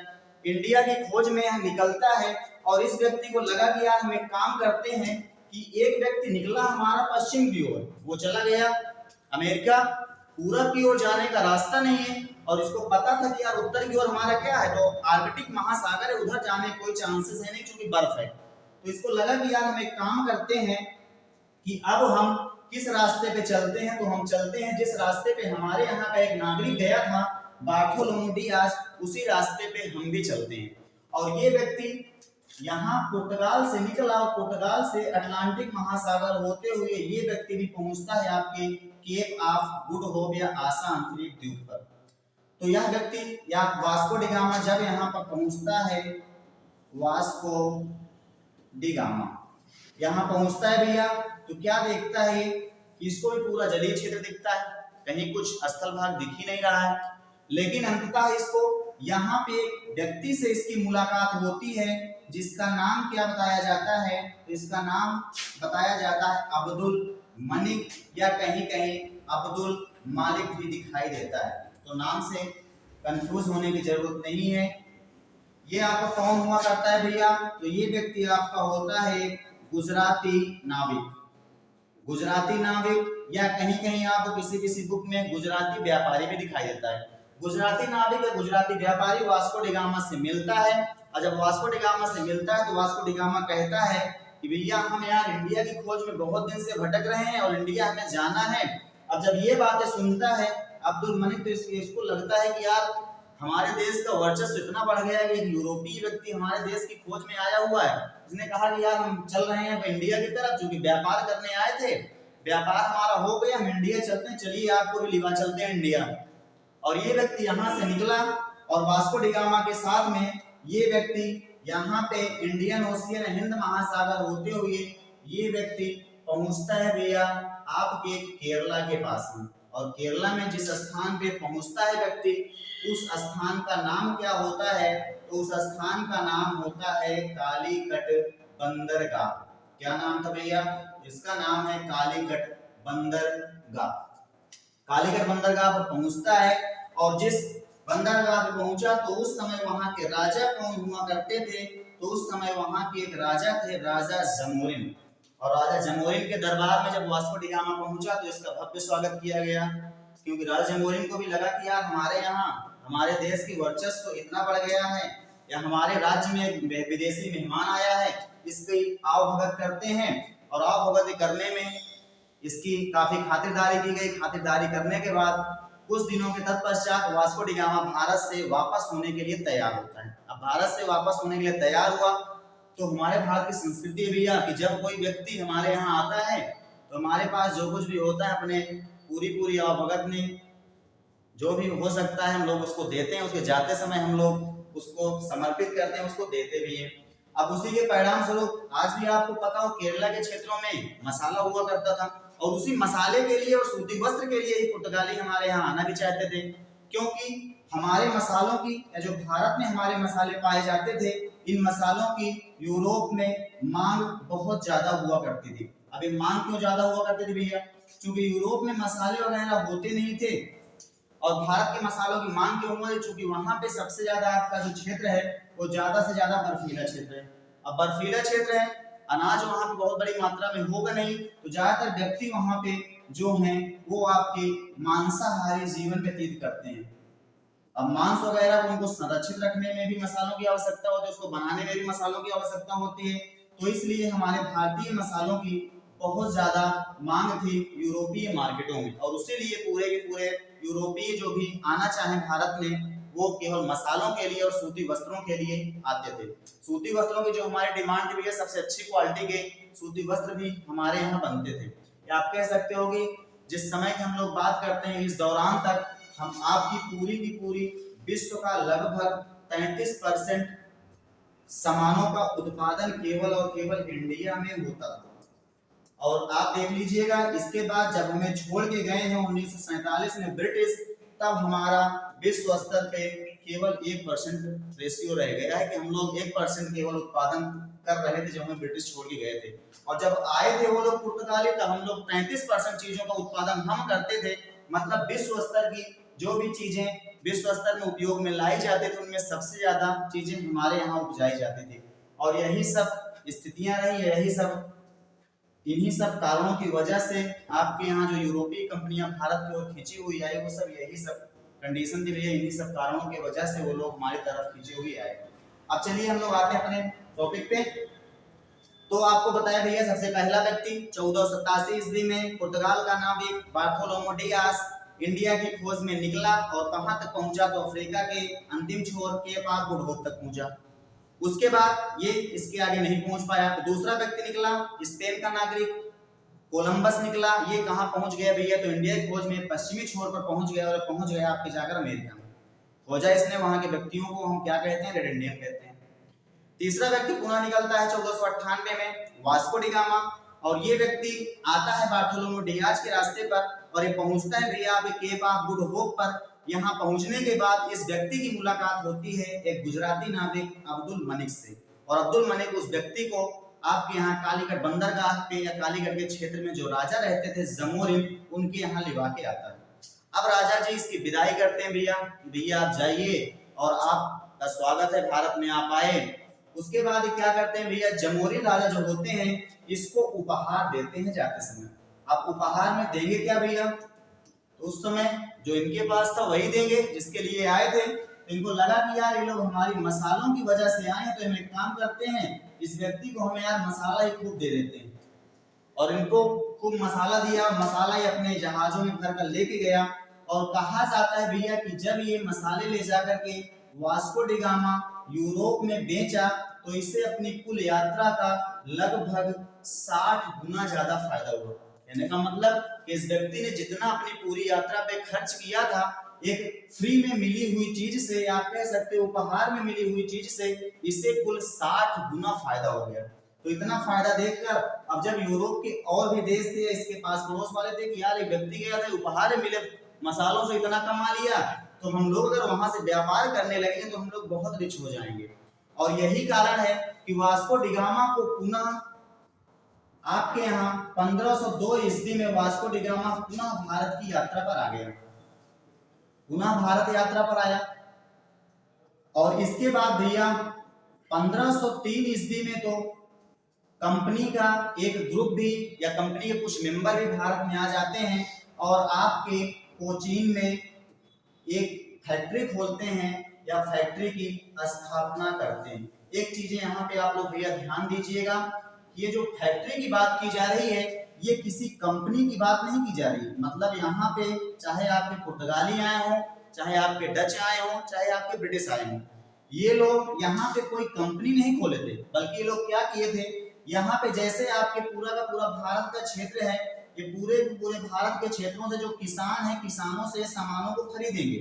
इंडिया की खोज में यह निकलता है और इस व्यक्ति को लगा कि यार हम एक काम करते हैं कि एक व्यक्ति निकला हमारा पश्चिम की ओर, वो चला गया अमेरिका, पूरब की ओर जाने का रास्ता नहीं है, और इसको पता था कि यार उत्तर की ओर हमारा क्या है, तो आर्कटिक महासागर है, उधर जाने कोई चांसेस है नहीं क्योंकि बर्फ है। तो इसको लगा कि यार हम एक काम करते हैं कि अब हम किस रास्ते पे चलते हैं? तो हम चलते हैं जिस रास्ते पे हमारे यहाँ का एक नागरिक गया था बार्थोलोमू डियाज, उसी रास्ते पे हम भी चलते हैं। और ये व्यक्ति यहाँ पुर्तगाल से निकला और पुर्तगाल से अटलांटिक महासागर होते हुए ये व्यक्ति भी पहुंचता है आपके केप ऑफ गुड होप या आशा अंतरिक्ष द्वीप पर। तो यह व्यक्ति या वास्को डी गामा जब यहाँ पर पहुंचता है, वास्को डी गामा यहाँ पहुंचता है भैया, तो क्या देखता है कि इसको भी पूरा जलीय क्षेत्र दिखता है, कहीं कुछ स्थल भाग दिख ही नहीं रहा है। लेकिन अंततः इसको यहाँ पे व्यक्ति से इसकी मुलाकात होती है जिसका नाम क्या बताया जाता है? तो इसका नाम बताया जाता है अब्दुल मलिक, या कहीं कहीं अब्दुल मालिक भी दिखाई देता है। तो नाम से कंफ्यूज होने की जरूरत नहीं है। ये आपका कौन हुआ करता है भैया? तो ये व्यक्ति आपका होता है गुजराती नाविक। गुजराती नाविक, या कहीं कहीं आपको किसी किसी बुक में गुजराती व्यापारी भी दिखाई देता है। गुजराती नाविक या गुजराती व्यापारी वास्को डी गामा से मिलता है, और जब वास्को डी गामा से मिलता है तो वास्को डी गामा कहता है कि भैया हम यार इंडिया की खोज में बहुत दिन से भटक रहे हैं और इंडिया हमें जाना है। अब जब ये बातें सुनता है अब्दुल मलिक, तो इसको लगता है कि यार हमारे देश का वर्चस्व इतना बढ़ गया है कि एक यूरोपीय व्यक्ति हमारे देश की खोज में आया हुआ है। उसने कहा कि यार हम चल रहे हैं इंडिया की तरफ, जो कि व्यापार करने आए थे, व्यापार हमारा हो गया, हम इंडिया चलते हैं, चलिए आपको भी लिवा चलते हैं इंडिया। और ये व्यक्ति यहाँ से निकला और वास्को डी गामा के साथ में ये व्यक्ति यहाँ पे इंडियन ओशियन हिंद महासागर होते हुए ये व्यक्ति पहुंचता है भैया आपके केरला के पास में। और केरला में जिस स्थान पे पहुंचता है व्यक्ति, उस स्थान का नाम क्या होता है? तो उस स्थान का नाम होता है कालीकट बंदरगाह। क्या नाम था भैया? इसका नाम है कालीकट बंदरगाह। कालीकट बंदरगाह पर पहुंचता है, और जिस बंदरगाह पे पहुंचा तो उस समय वहां के राजा कौन हुआ करते थे? तो उस समय वहां के एक राजा थे, राजा जमोरिन। और राजा जमोरिन के दरबार में जब वास्को डी गामा पहुंचा तो इसका भव्य स्वागत किया गया, क्योंकि राजा जमोरिन को भी लगा कि यार हमारे यहाँ हमारे देश की वर्चस्व तो इतना बढ़ गया है, या हमारे राज्य में विदेशी मेहमान आया है, इसकी आवभगत करते हैं। और आवभगत करने में इसकी काफी खातिरदारी की गई। खातिरदारी करने के बाद कुछ दिनों के तत्पश्चात वास्को डी गामा भारत से वापस होने के लिए तैयार होता है। अब भारत से वापस होने के लिए तैयार हुआ तो हमारे भारत की संस्कृति है भैया कि जब कोई व्यक्ति हमारे यहाँ आता है तो हमारे पास जो कुछ भी होता है अपने पूरी आवभगत में जो भी हो सकता है हम लोग उसको देते हैं। उसके जाते समय हम लोग उसको समर्पित करते हैं, उसको देते भी हैं। अब उसी के परिणाम स्वरूप आज भी आपको पता हो केरला के क्षेत्रों में मसाला हुआ करता था, और उसी मसाले के लिए और सूती वस्त्र के लिए ही पुर्तगाली हमारे यहाँ आना भी चाहते थे, क्योंकि हमारे मसालों की जो भारत में हमारे मसाले पाए जाते थे, इन मसालों की यूरोप में मांग बहुत ज्यादा हुआ करती थी। अब ये मांग क्यों ज्यादा हुआ करती थी भैया? क्योंकि यूरोप में मसाले वगैरह होते नहीं थे और भारत के मसालों की मांग क्यों हुई? चूंकि वहां पे सबसे ज्यादा आपका जो क्षेत्र है वो ज्यादा से ज्यादा बर्फीला क्षेत्र है। अब बर्फीला क्षेत्र है, अनाज वहां पे बहुत बड़ी मात्रा में होगा नहीं, तो ज्यादातर व्यक्ति वहां पे जो हैं वो आपके मांसाहारी जीवन व्यतीत करते हैं। अब मांस वगैरह उनको संरक्षित रखने में भी मसालों की आवश्यकता होती है, उसको बनाने में भी मसालों की आवश्यकता होती है, तो इसलिए हमारे भारतीय मसालों की बहुत ज्यादा मांग थी यूरोपीय मार्केटों में, और उसी लिए पूरे के पूरे यूरोपीय जो भी आना चाहे भारत में वो केवल मसालों के लिए और सूती वस्त्रों के लिए आते थे। सूती वस्त्रों की जो हमारी डिमांड थी भैया, सबसे अच्छी क्वालिटी के सूती वस्त्र भी हमारे यहाँ बनते थे। या आप कह सकते हो कि जिस समय की हम लोग बात करते हैं इस दौरान तक हम आपकी पूरी की पूरी विश्व का लगभग 33% सामानों का उत्पादन केवल और केवल इंडिया में होता था। और आप देख लीजिएगा इसके बाद जब हमें छोड़ के गए हैं 1947 में ब्रिटिश, तब हमारा विश्व स्तर पे केवल 1% रेशियो रह गया है कि हम लोग 1% केवल उत्पादन कर रहे थे जब हमें ब्रिटिश छोड़ के गए थे। और जब आए थे वो लोग पुर्तगाली, तब हम लोग 33% चीजों का उत्पादन हम करते थे। मतलब विश्व स्तर की जो भी चीजें विश्व स्तर में उपयोग में लाई जाती थी उनमें सबसे ज्यादा चीजें हमारे यहाँ उपजाई जाती थी। और यही सब स्थितियां रही, यही सब इन्हीं सब कारणों की वजह से आपके यहाँ जो यूरोपीय कंपनियां भारत की ओर खींची हुई आई, वो सब यही सब कंडीशन थी भैया, इन्हीं सब कारणों की वजह से वो लोग हमारी तरफ खींचे हुए आए। अब चलिए हम लोग आते हैं अपने टॉपिक पे। तो आपको बताया भैया सबसे पहला व्यक्ति 1487 ईस्वी में पुर्तगाल का नाविक बार्थोलोमो डियास इंडिया की खोज में निकला और कहां तक पहुंचा? तो अफ्रीका के अंतिम छोर केप ऑफ गुड होप तक पहुंचा। उसके बाद ये इसके आगे नहीं पहुंच पाया। तो दूसरा व्यक्ति निकला स्पेन का नागरिक कोलंबस निकला। ये कहां पहुंच गया भैया? तो इंडिया की खोज में पश्चिमी छोर पर पहुंच गया, और पहुंच गया आपके जाकर अमेरिका में। खोजा इसने वहां के व्यक्तियों को हम क्या कहते हैं? रेड इंडियन कहते हैं। तीसरा व्यक्ति पुनः निकलता है 1498 में वास्को डी गामा, और ये व्यक्ति आता है बार्थोलोमो डियाज के रास्ते पर और ये पहुंचता है भैया केप ऑफ गुड होप पर। यहाँ पहुंचने के बाद इस व्यक्ति की मुलाकात होती है एक गुजराती नाविक अब्दुल मलिक से, और अब्दुल मलिक उस व्यक्ति को आपके यहाँ कालीगढ़ बंदरगाह पे या कालीगढ़ के क्षेत्र में जो राजा रहते थे जमोरिन, उनके यहाँ लिवा के आता है। अब राजा जी इसकी विदाई करते हैं भैया, भैया आप जाइए और आपका स्वागत है, भारत में आप आए। उसके बाद क्या करते हैं भैया, जमोरिन राजा जो होते हैं इसको उपहार देते हैं जाते समय। आप उपहार में देंगे क्या भैया? तो उस समय जो इनके पास था वही देंगे जिसके लिए आए थे। इनको लगा कि यार ये लोग हमारी मसालों की वजह से आए हैं, तो हम एक काम करते हैं इस व्यक्ति को हमें यार मसाला ही खूब दे देते हैं। और इनको खूब मसाला दिया, मसाला ही अपने जहाजों में भर कर लेके गया। और कहा जाता है भैया कि जब ये मसाले ले जाकर के वास्को डी गामा यूरोप में बेचा तो इसे अपनी कुल यात्रा का लगभग 60 गुना ज्यादा फायदा हुआ। कहने का मतलब कि इस व्यक्ति ने जितना अपनी पूरी यात्रा पे खर्च किया था, एक फ्री में मिली हुई चीज से, आप कह सकते हो उपहार में मिली हुई चीज से, इसे कुल 60 गुना फायदा हो गया। तो इतना फायदा देखकर अब जब यूरोप के और भी देश थे इसके पास पड़ोस वाले थे कि यार एक व्यक्ति गया था उपहार मिले, मसालों से इतना कमा लिया, तो हम लोग अगर वहां से व्यापार करने लगेंगे तो हम लोग बहुत रिच हो जाएंगे। और यही कारण है कि वास्को डी गामा को पुनः आपके यहाँ 1502 ईस्वी में वास्को डी गामा पुनः भारत की यात्रा पर आ गया, पुनः भारत यात्रा पर आया। और इसके बाद भैया 1503 ईस्वी में तो कंपनी का एक ग्रुप भी या कंपनी के कुछ मेंबर भी भारत में आ जाते हैं और आपके कोचीन में एक फैक्ट्री खोलते हैं या फैक्ट्री की स्थापना करते हैं। एक चीजें यहाँ पे आप लोग भैया ध्यान दीजिएगा, ये जो फैक्ट्री की बात की जा रही है ये किसी कंपनी की बात नहीं की जा रही है। मतलब यहाँ पे चाहे आपके पुर्तगाली आए हो, चाहे आपके डच आए हो, चाहे आपके ब्रिटिश आए हो, ये लोग यहाँ पे कोई कंपनी नहीं खोले थे, बल्कि ये लोग क्या किए थे, यहाँ पे जैसे आपके पूरा का पूरा भारत का क्षेत्र है, ये पूरे भारत के क्षेत्रों से जो किसान है, किसानों से सामानों को खरीदेंगे,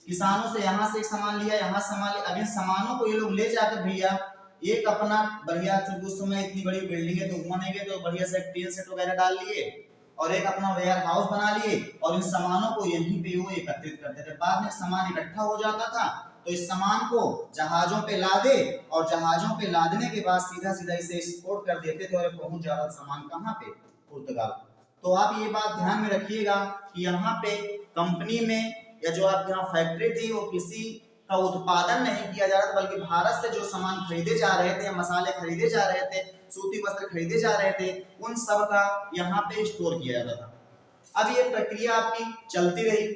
किसानों से यहाँ से एक सामान लिया, यहाँ सामान लिया। अब इन सामानों को ये लोग ले जाकर भैया एक अपना बढ़िया, चूंकि उस समय इतनी बड़ी बिल्डिंग है तो बनेंगे तो बढ़िया से टीन सेट वगैरह डाल लिए और एक अपना वेयर हाउस बना लिए और इन सामानों को यहीं पे वो एकत्रित करते थे। बाद में सामान इकट्ठा हो जाता था तो इस सामान को जहाजों पे लादे और जहाजों पे लादने के बाद सीधा सीधा इसे एक्सपोर्ट कर देते थे और पहुंच जाता सामान कहाँ पे, पुर्तगाल। तो आप ये बात ध्यान में रखिएगा कि यहाँ पे कंपनी में या जो आपके यहाँ फैक्ट्री थी वो किसी का उत्पादन नहीं किया जा रहा था, बल्कि भारत से जो सामान खरीदे जा रहे थे, मसाले खरीदे जा रहे थे, सूती वस्त्र खरीदे जा रहे थे, उन सब का यहाँ पे स्टोर किया जाता था। अब ये प्रक्रिया आपकी चलती रही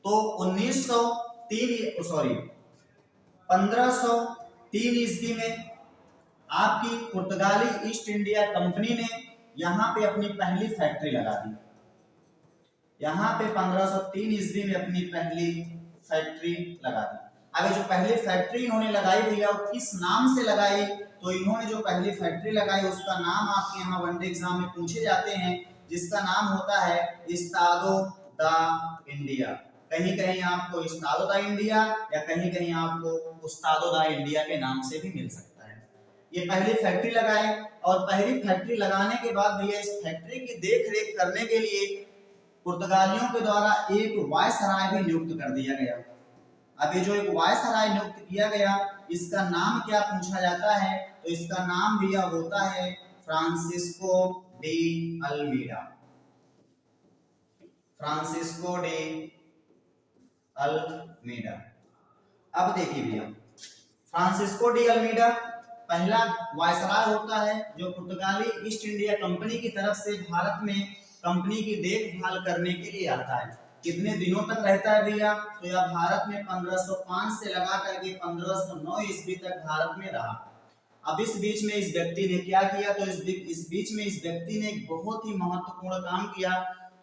तो 1503 ईस्वी में आपकी पुर्तगाली ईस्ट इंडिया कंपनी ने यहाँ पे अपनी पहली फैक्ट्री लगा दी। यहाँ पे 1503 ईस्वी में अपनी पहली फैक्ट्री लगा दी। अगर जो पहली फैक्ट्री इन्होंने लगाई भैया वो किस नाम से लगाई, तो इन्होंने जो पहली फैक्ट्री लगाई उसका नाम आपके यहाँ वनडे एग्जाम में पूछे जाते हैं, जिसका नाम होता है इस्तादो दा इंडिया। कहीं कहीं आपको इस्तादो दा इंडिया या कहीं कहीं आपको उस्तादो दा इंडिया के नाम से भी मिल सकता है। ये पहली फैक्ट्री लगाए और पहली फैक्ट्री लगाने के बाद भैया इस फैक्ट्री की देख रेख करने के लिए पुर्तगालियों के द्वारा एक वायसराय भी नियुक्त कर दिया गया। अब ये जो एक वायसराय नियुक्त किया गया इसका नाम क्या पूछा जाता है, तो इसका नाम भैया होता है Francisco de Almeida. Francisco de Almeida. अब देखिए भैया फ्रांसिस्को डी अल्मीडा पहला वायसराय होता है जो पुर्तगाली ईस्ट इंडिया कंपनी की तरफ से भारत में कंपनी की देखभाल करने के लिए आता है। कितने दिनों तक रहता है भैया, तो यह भारत में 1505 से लगा करके 1509 ईस्वी तक भारत में रहा। अब इस बीच में इस व्यक्ति ने क्या किया, तो इस बीच में इस व्यक्ति ने एक बहुत ही महत्वपूर्ण काम किया।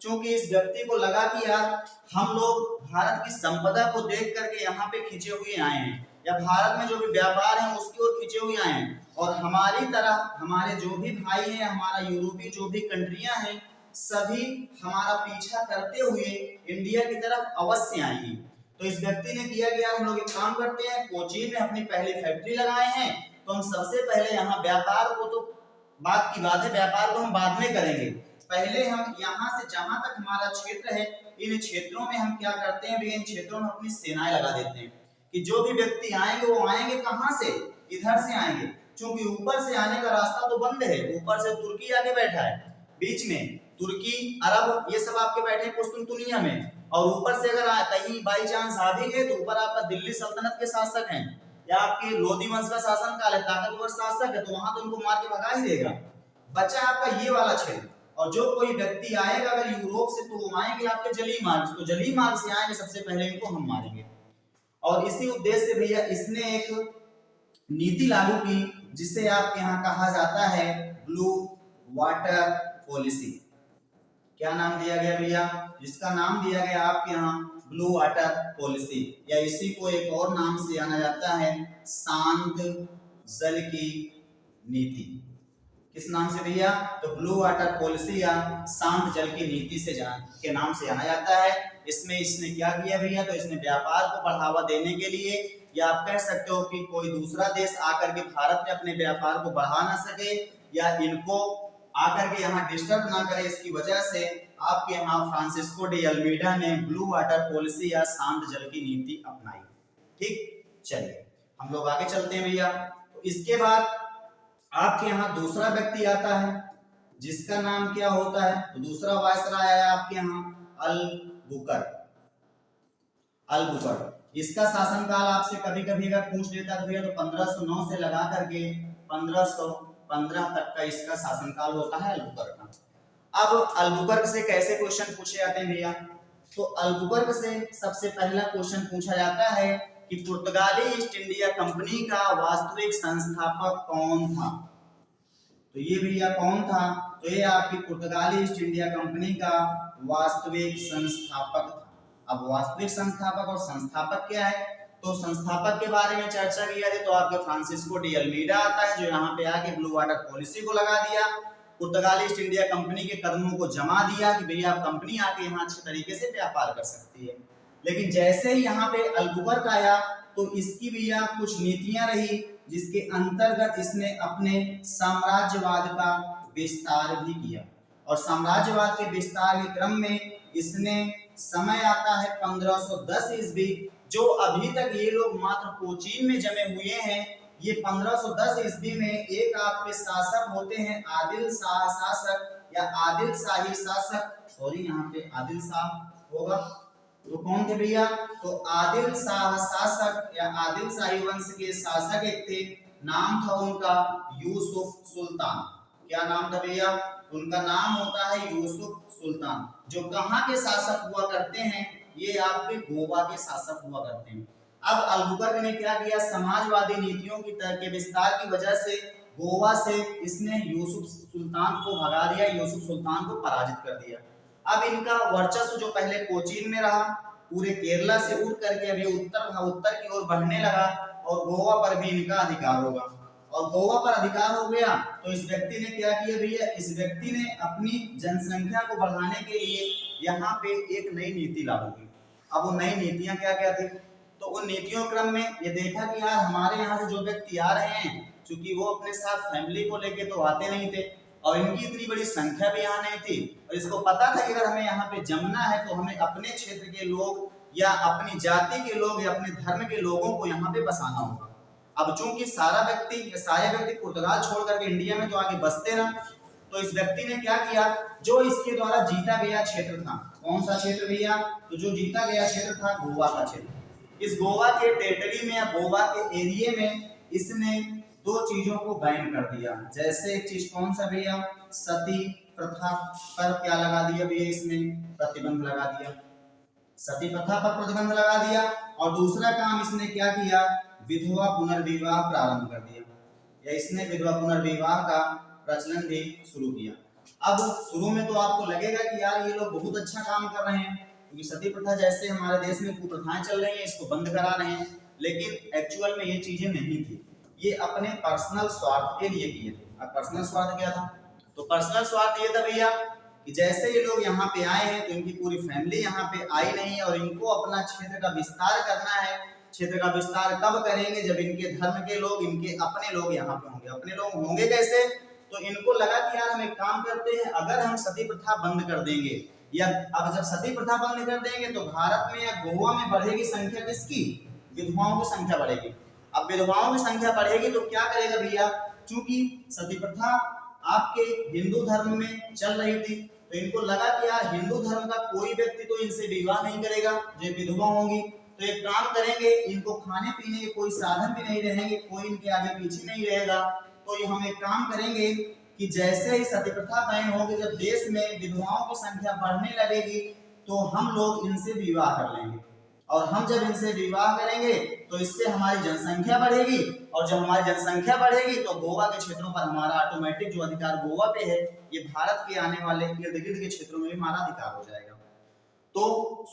क्योंकि इस व्यक्ति को लगा कि यार हम लोग भारत की संपदा को देख करके यहाँ पे खिंचे हुए आए हैं या भारत में जो भी व्यापार है उसकी ओर खिंचे हुए आए हैं, और हमारी तरह हमारे जो भी भाई हैं, हमारा यूरोपीय जो भी कंट्रियां हैं, सभी हमारा पीछा करते हुए इंडिया की तरफ अवश्य आएंगी। तो इस व्यक्ति ने किया गया, हम लोग एक काम करते हैं, कोचीन में अपनी पहली फैक्ट्री लगाए हैं तो हम सबसे पहले यहाँ व्यापार को, तो बात की बात है व्यापार को हम बाद में करेंगे, पहले हम यहाँ से जहां तक हमारा क्षेत्र है इन क्षेत्रों में हम क्या करते हैं, इन क्षेत्रों में अपनी सेनाएं लगा देते हैं कि जो भी व्यक्ति आएंगे वो आएंगे कहां से, इधर से आएंगे। क्योंकि ऊपर से आने का रास्ता तो बंद है, ऊपर से तुर्की आके बैठा है, बीच में तुर्की अरब ये सब आपके बैठे हैं कुस्तुनतुनिया में, और ऊपर से अगर कहीं बाई चांस आ भी गए तो ऊपर आपका दिल्ली सल्तनत के शासक हैं या आपके लोधी वंश का शासन काल है, ताकतवर शासक है, तो वहां तो उनको मार के भगा ही देगा। बचा आपका ये वाला क्षेत्र, और जो कोई व्यक्ति आएगा अगर यूरोप से तो वो आएंगे आपके जली मार्ग, तो जली मार्ग से आएंगे सबसे पहले इनको हम मारेंगे। और इसी उद्देश्य से भैया इसने एक नीति लागू की जिसे आपके यहाँ कहा जाता है ब्लू वाटर पॉलिसी। क्या नाम दिया गया भैया, जिसका नाम दिया गया आपके यहाँ ब्लू वाटर पॉलिसी, या इसी को एक और नाम से जाना जाता है शांत जल की नीति। किस नाम से भैया, तो ब्लू वाटर पॉलिसी या शांत जल की नीति से के नाम से जाना जाता है। इसमें इसने क्या किया भैया, तो इसने व्यापार को बढ़ावा देने के लिए, या आप कह सकते हो कि कोई दूसरा देश आकर के भारत में अपने व्यापार को बढ़ा ना सके या इनको आकर के यहाँ डिस्टर्ब ना करे, इसकी वजह से आपके यहाँ फ्रांसिस्को डी अल्मीडा ने ब्लू वाटर पॉलिसी या शांत जल की नीति अपनाई। ठीक, चलिए हम लोग आगे चलते हैं भैया। तो इसके बाद आपके यहाँ दूसरा व्यक्ति आता है जिसका नाम क्या होता है, तो दूसरा वायसराय आया आपके यहाँ अल-बुकर। इसका शासनकाल आपसे कभी कभी अगर पूछ लेता तो भैया तो 1509 से लगा करके 1555 15 तक का इसका शासनकाल होता है अल्बुकर्क का। अब अल्बुकर्क से कैसे क्वेश्चन पूछे जाते हैं भैया, तो अल्बुकर्क से सबसे पहला क्वेश्चन पूछा जाता है कि पुर्तगाली ईस्ट इंडिया कंपनी का वास्तविक संस्थापक कौन था। तो ये भैया कौन था, तो ये आपकी पुर्तगाली ईस्ट इंडिया कंपनी का वास्तविक संस्थापक था। अब वास्तविक संस्थापक और संस्थापक क्या है, तो संस्थापक के बारे में चर्चा किया जाए तो आपके फ्रांसिस्को डी अल्मीडा आता है, जो यहाँ पे आके ब्लू वाटर पॉलिसी को लगा दिया, पुर्तगाली ईस्ट इंडिया कंपनी के कदमों को जमा दिया कि भैया आप कंपनी आके यहाँ अच्छे तरीके से व्यापार कर सकती है। लेकिन जैसे ही यहाँ पे अल्बुकर्क आया तो इसकी भैया कुछ नीतियां रही जिसके अंतर्गत इसने अपने साम्राज्यवाद का विस्तार भी किया, और साम्राज्यवाद के विस्तार के क्रम में इसने समय आता है 1510 ईस्वी, जो अभी तक ये लोग मात्र कोचीन में जमे हुए हैं। ये 1510 ईस्वी में एक आपके शासक होते हैं आदिल शाह शासक या आदिल शाही शासक, सॉरी यहाँ पे आदिल शाह होगा, तो कौन थे भैया, तो आदिल शाह शासक या आदिल शाही वंश के शासक एक थे, नाम था उनका यूसुफ सुल्तान। क्या नाम था भैया, उनका नाम होता है यूसुफ सुल्तान, जो कहाँ के शासक हुआ करते हैं, ये आपके गोवा के शासक हुआ करते हैं। अब अल्बुकर्क ने क्या किया, समाजवादी नीतियों के विस्तार की वजह से गोवा से इसने यूसुफ सुल्तान को भगा दिया, यूसुफ सुल्तान को पराजित कर दिया। अब इनका वर्चस्व जो पहले कोचीन में रहा, पूरे केरला से उठ करके अभी उत्तर की ओर बढ़ने लगा, और गोवा पर भी इनका अधिकार होगा। और गोवा पर अधिकार हो गया तो इस व्यक्ति ने क्या किया भैया, इस व्यक्ति ने अपनी जनसंख्या को बढ़ाने के लिए यहाँ पे एक नई नीति लागू की। अब वो नई नीतियां क्या क्या थी, तो उन नीतियों क्रम में ये देखा कि यार हमारे यहाँ से जो व्यक्ति आ रहे हैं, क्योंकि वो अपने साथ फैमिली को लेके तो आते नहीं थे, और इनकी इतनी बड़ी संख्या भी यहाँ नहीं थी, और इसको पता था कि अगर हमें यहाँ पे जमना है तो हमें अपने क्षेत्र के लोग या अपनी जाति के लोग या अपने धर्म के लोगों को यहाँ पे बसाना होगा। अब चूंकि सारे व्यक्ति पुर्तगाल छोड़ करके इंडिया में तो आगे बसते ना, तो इस व्यक्ति ने क्या किया, जो इसके द्वारा जीता गया क्षेत्र था, कौन सा क्षेत्र भैया, तो जो जीता गया क्षेत्र था गोवा का क्षेत्र। इस गोवा के टेरिटरी में या गोवा के एरिया में इसने दो चीजों को बैन कर दिया। जैसे एक चीज कौन सा भैया, सती प्रथा पर क्या लगा दिया भैया, इसमें प्रतिबंध लगा दिया, सती प्रथा पर प्रतिबंध लगा दिया। और दूसरा काम इसने क्या किया, विधवा पुनर्विवाह प्रारंभ कर दिया, या इसने विधवा पुनर्विवाह का प्रचलन भी शुरू किया। अब शुरू में तो आपको लगेगा कि यार ये लोग बहुत अच्छा काम कर रहे हैं, क्योंकि सती प्रथा जैसे हमारे देश में कुप्रथाएं चल रही हैं इसको बंद करा रहे हैं, लेकिन एक्चुअल में ये चीजें नहीं थी, ये अपने पर्सनल स्वार्थ के लिए किए थे। अब पर्सनल स्वार्थ क्या था, तो पर्सनल स्वार्थ ये था भैया कि जैसे ये लोग यहाँ पे आए हैं तो इनकी पूरी फैमिली यहाँ पे आई नहीं है, और इनको अपना क्षेत्र का विस्तार करना है। क्षेत्र का विस्तार कब करेंगे, जब इनके धर्म के लोग, इनके अपने लोग यहाँ पे होंगे। अपने लोग होंगे कैसे, तो इनको लगा कि यार हम एक काम करते हैं, अगर हम सती प्रथा बंद कर देंगे, या अब जब सती प्रथा बंद कर देंगे तो भारत में या गोवा में बढ़ेगी संख्या किसकी, विधवाओं की संख्या बढ़ेगी। अब विधवाओं की संख्या बढ़ेगी तो क्या करेगा भैया, चूंकि सती प्रथा आपके हिंदू धर्म में चल रही थी, तो इनको लगा कि यार हिंदू धर्म का कोई व्यक्ति तो इनसे विवाह नहीं करेगा, जो विधवा होंगी, तो एक काम करेंगे, इनको खाने पीने के कोई साधन भी नहीं रहेंगे, कोई इनके आगे पीछे नहीं रहेगा, तो ये हम एक काम करेंगे कि जैसे ही सती प्रथा बैन होगी, जब देश में विधवाओं की संख्या बढ़ने लगेगी तो हम लोग इनसे विवाह कर लेंगे, और हम जब इनसे विवाह करेंगे तो इससे हमारी जनसंख्या बढ़ेगी, और जब हमारी जनसंख्या बढ़ेगी तो गोवा के क्षेत्रों पर हमारा ऑटोमेटिक जो अधिकार गोवा पे है, ये भारत के आने वाले इर्द गिर्द के क्षेत्रों में भी हमारा अधिकार हो जाएगा। तो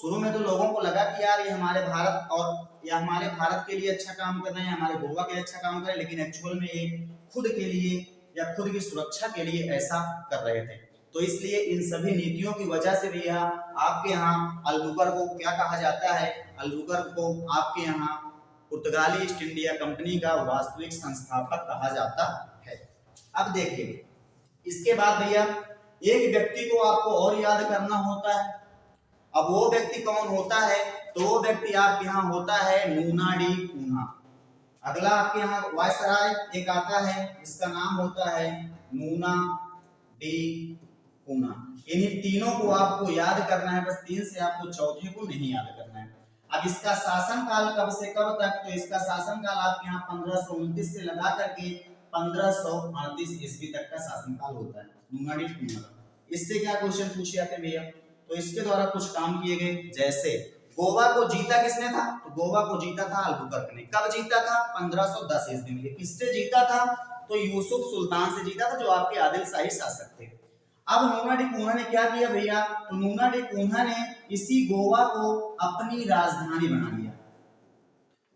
शुरू में तो लोगों को लगा कि यार ये हमारे भारत और या हमारे भारत के लिए अच्छा काम कर रहे हैं, हमारे गोवा के लिए अच्छा काम कर रहे हैं, लेकिन एक्चुअल में ये खुद के लिए या खुद की सुरक्षा के लिए ऐसा कर रहे थे। तो इसलिए इन सभी नीतियों की वजह से भी आपके यहाँ अल्बुकर्क को क्या कहा जाता है, अल्बुकर्क को आपके यहाँ पुर्तगाली ईस्ट इंडिया कंपनी का वास्तविक संस्थापक कहा जाता है। अब देखिए इसके बाद भैया एक व्यक्ति को आपको और याद करना होता है। अब वो व्यक्ति कौन होता है, तो वो व्यक्ति आपके यहाँ होता है नूना डी कूना। अगला आपके यहाँ वायसराय एक आता है, इसका नाम होता है नूना डी कूना। इन्हीं तीनों को आपको याद करना है, बस तीन से आपको चौथे को नहीं याद करना है। अब इसका शासन काल कब से कब तक, तो इसका शासन काल आपके यहाँ 1529 से लगा करके 1538 ईस्वी तक का शासनकाल होता है नूनाडी कुंभा का। इससे क्या क्वेश्चन पूछे जाते हैं भैया, तो इसके द्वारा कुछ काम किए गए, जैसे गोवा को जीता किसने था, तो गोवा को जीता था अल्बुकर्क ने। कब जीता था, 1510 ईस्वी में। किससे जीता था, तो यूसुफ सुल्तान से जीता था, जो आपके आदिल शाही शासक थे। अब नूना डी कुन्हा ने क्या किया भैया, तो नूना डी कुन्हा ने इसी गोवा को अपनी राजधानी बना लिया।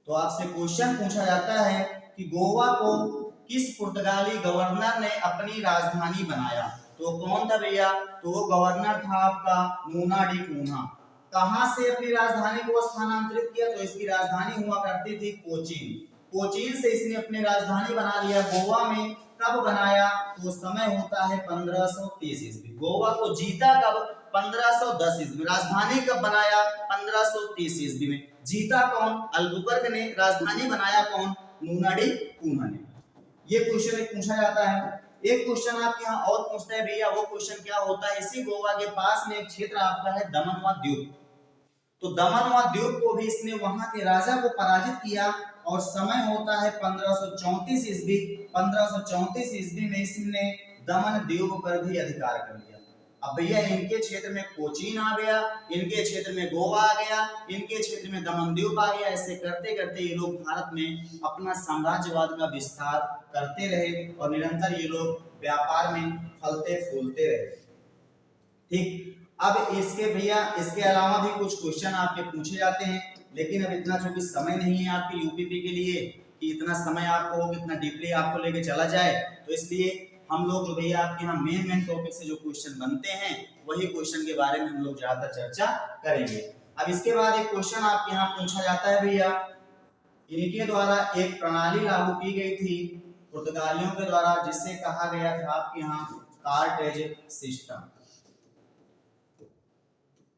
तो आपसे क्वेश्चन पूछा जाता है कि गोवा को किस पुर्तगाली गवर्नर ने अपनी राजधानी बनाया, तो कौन था भैया, तो वो गवर्नर था आपका नूना डी कुन्हा। कहां से अपनी राजधानी को स्थानांतरित किया, तो इसकी राजधानी हुआ करती थी कोचीन। कोचीन से इसने अपनी राजधानी बना लिया गोवा में। कब बनाया, तो समय होता है 1530 ईस्वी। गोवा को जीता कब, 1510 ईस्वी में। राजधानी कब बनाया, 1530 ईस्वी में। जीता कौन, अल्बुकर्क ने। राजधानी बनाया कौन, नूना डी कुन्हा ने। ये क्वेश्चन पूछा जाता है। एक क्वेश्चन आपके यहाँ और पूछता है भैया, वो क्वेश्चन क्या होता है, इसी गोवा के पास में एक क्षेत्र आपका है दमन व द्वीप। तो दमन व द्वीप को भी इसने वहां के राजा को पराजित किया और समय होता है 1534 ईस्वी। 1534 ईस्वी में इसने दमन द्वीप पर भी अधिकार कर लिया। अब भैया इनके क्षेत्र में कोचीन आ गया, इनके क्षेत्र में गोवा आ गया, इनके क्षेत्र में दमन द्वीप आ गया। ऐसे करते करते ये लोग भारत में अपना साम्राज्यवाद का विस्तार करते रहे और निरंतर ये लोग व्यापार में फलते फूलते रहे। ठीक, अब इसके भैया इसके अलावा भी कुछ क्वेश्चन आपके पूछे जाते हैं, लेकिन अब इतना चूंकि समय नहीं है आपके यूपीपी के लिए कि इतना समय आपको हो, इतना डीपली आपको लेके चला जाए, तो इसलिए हम लोग जो भैया आपके यहाँ मेन टॉपिक से जो क्वेश्चन बनते हैं वही क्वेश्चन के बारे में हम लोग ज्यादातर चर्चा करेंगे। अब इसके बाद एक क्वेश्चन आपके यहाँ पूछा जाता है भैया, इनके द्वारा एक प्रणाली लागू की गई थी पुर्तगालियों के द्वारा, जिसे कहा गया था आपके यहाँ कार्टेज सिस्टम।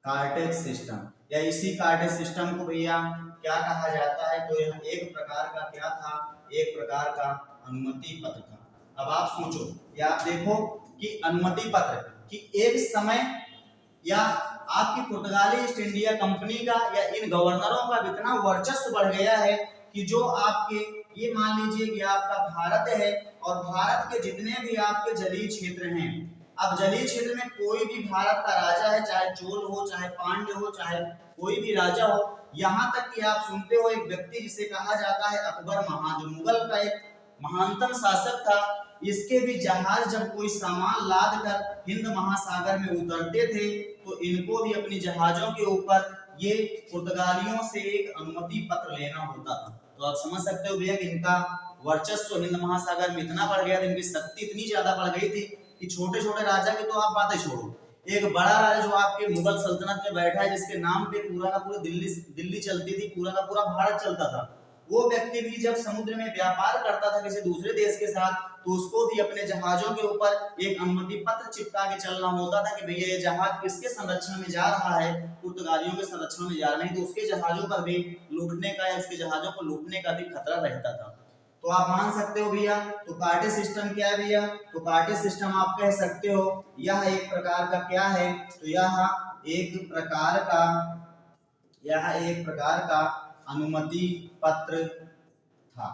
कार्टेज सिस्टम या इसी कार्टेज सिस्टम को भैया क्या कहा जाता है, तो यह एक प्रकार का क्या था, एक प्रकार का अनुमति पत्र था। अब आप सोचो या आप देखो कि अनुमति पत्र कि एक समय या आपकी पुर्तगाली ईस्ट इंडिया कंपनी का या इन गवर्नरों का इतना वर्चस्व बढ़ गया है कि जो आपके ये मान लीजिए कि आपका भारत है और भारत के जितने भी आपके जलीय क्षेत्र हैं, अब जलीय क्षेत्र में कोई भी भारत का राजा है, चाहे चोल हो, चाहे पांड्य हो, चाहे कोई भी राजा हो, यहाँ तक कि आप सुनते हो एक व्यक्ति जिसे कहा जाता है अकबर महान, जो मुगल का एक महानतम शासक था, इसके भी जहाज जब कोई सामान लाद कर हिंद महासागर में उतरते थे तो इनको भी अपनी जहाजों के ऊपर ये पुर्तगालियों से एक अनुमति पत्र लेना होता था। तो आप समझ सकते हो भैया कि इनका वर्चस्व हिंद महासागर में इतना बढ़ गया था, इनकी शक्ति इतनी ज्यादा बढ़ गई थी कि छोटे छोटे राजा की तो आप बातें छोड़ो, एक बड़ा राजा जो आपके मुगल सल्तनत में बैठा है, जिसके नाम पे पूरा का पूरा दिल्ली चलती थी, पूरा का पूरा भारत चलता था, वो व्यक्ति भी जब समुद्र में व्यापार करता था किसी दूसरे देश के साथ, तो उसको भी अपने जहाजों के ऊपर एक अनुमति पत्र चिपका के चलना होता था कि भैया ये जहाज किसके संरक्षण में जा रहा है, पुर्तगालियों के संरक्षण में जा रहा है, तो उसके जहाजों पर भी लूटने का या उसके जहाजों को लूटने का भी खतरा रहता था। तो आप मान सकते हो भैया, तो कार्टेज सिस्टम क्या है भैया, तो कार्टेज सिस्टम आप कह सकते हो यह एक प्रकार का क्या है, तो यह एक प्रकार का अनुमति पत्र था।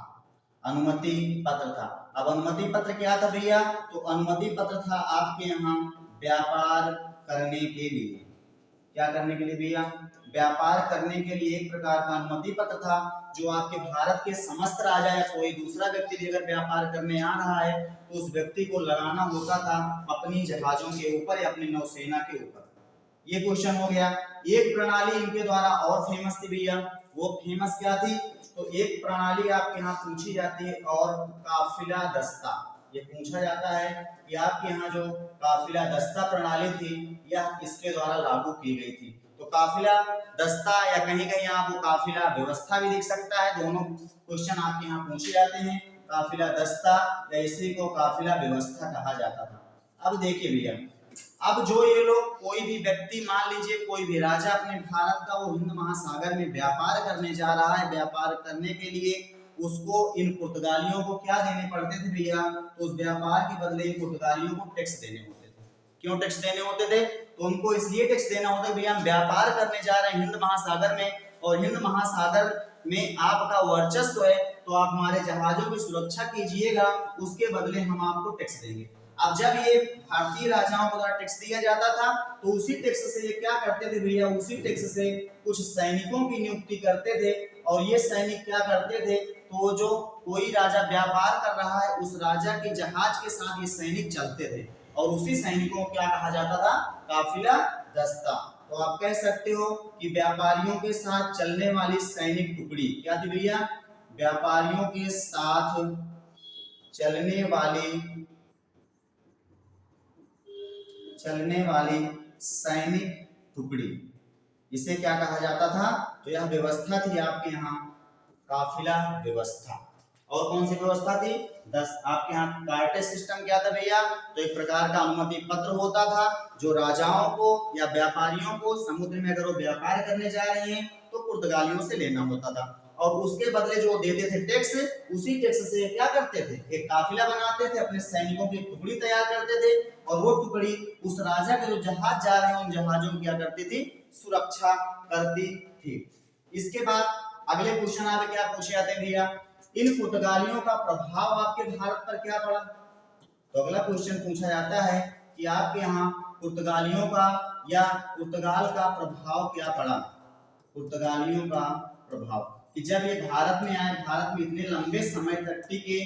अनुमति पत्र था। अब अनुमति पत्र क्या था भैया, तो अनुमति पत्र था आपके यहाँ व्यापार करने के लिए, क्या करने के लिए भैया, व्यापार करने के लिए एक प्रकार का अनुमति पत्र था, जो आपके भारत के समस्त राजा या कोई दूसरा व्यक्ति भी अगर व्यापार करने आ रहा है तो उस व्यक्ति को लगाना होता था अपनी जहाजों के ऊपर या अपनी नौसेना के ऊपर। ये क्वेश्चन हो गया। एक प्रणाली इनके द्वारा और फेमस थी भैया, वो फेमस क्या थी, तो एक प्रणाली आपके यहाँ पूछी जाती है और काफिला दस्ता, ये पूछा जाता है कि आपके यहाँ जो काफिला दस्ता प्रणाली थी यह इसके द्वारा लागू की गई थी। तो काफिला दस्ता या कहीं कहीं आपको काफिला व्यवस्था भी दिख सकता है, दोनों क्वेश्चन आपके यहाँ पूछे जाते हैं। काफिला दस्ता या इसी को काफिला व्यवस्था कहा जाता था। अब देखिए भैया, अब जो ये लोग कोई भी व्यक्ति मान लीजिए कोई भी राजा अपने भारत का वो हिंद महासागर में व्यापार करने जा रहा है, व्यापार करने के लिए उसको इन पुर्तगालियों को क्या देने पड़ते थे भैया, तो उस व्यापार के बदले इन पुर्तगालियों को टैक्स देने होते थे। क्यों टैक्स देने होते थे, तो उनको इसलिए टैक्स देना होता है भैया हम व्यापार करने जा रहे हैं हिंद महासागर में, और हिंद महासागर में आपका वर्चस्व है, तो आप हमारे जहाजों की सुरक्षा कीजिएगा, उसके बदले हम आपको टैक्स देंगे। अब जब ये भारतीय राजाओं को द्वारा टैक्स दिया जाता था तो उसी टैक्स से ये क्या करते थे भैया, उसी टैक्स से कुछ सैनिकों की नियुक्ति करते थे। और ये सैनिक क्या करते थे, तो जो कोई राजा व्यापार कर रहा है उस राजा के जहाज के साथ ये सैनिक चलते थे और उसी सैनिकों को क्या कहा जाता था, काफिला दस्ता। तो आप कह सकते हो कि व्यापारियों के साथ चलने वाली सैनिक टुकड़ी क्या थी भैया, व्यापारियों के साथ चलने वाली सैनिक टुकड़ी, इसे क्या कहा जाता था, तो यह व्यवस्था थी आपके यहाँ काफिला व्यवस्था। और कौन सी व्यवस्था थी, 10 आपके यहाँ कार्टेज सिस्टम क्या था भैया, तो एक प्रकार का अनुमति पत्र होता था जो राजाओं को या व्यापारियों को समुद्र में अगर वो व्यापार करने जा रहे हैं तो पुर्तगालियों से लेना होता था और उसके बदले जो देते थे टैक्स, उसी टैक्स से क्या करते थे, एक काफिला बनाते थे, अपने सैनिकों की टुकड़ी तैयार करते थे और वो टुकड़ी उस राजा के जो जहाज जा रहे हैं उन जहाजों की क्या करती थी, सुरक्षा करती थी। इसके बाद अगले क्वेश्चन आप क्या पूछे जाते हैं भैया, इन पुर्तगालियों का प्रभाव आपके भारत पर क्या पड़ा। तो अगला क्वेश्चन पूछा जाता है कि आपके यहाँ पुर्तगालियों का या पुर्तगाल का प्रभाव क्या पड़ा, पुर्तगालियों का प्रभाव कि जब ये भारत में आए, भारत में इतने लंबे समय तक टिके,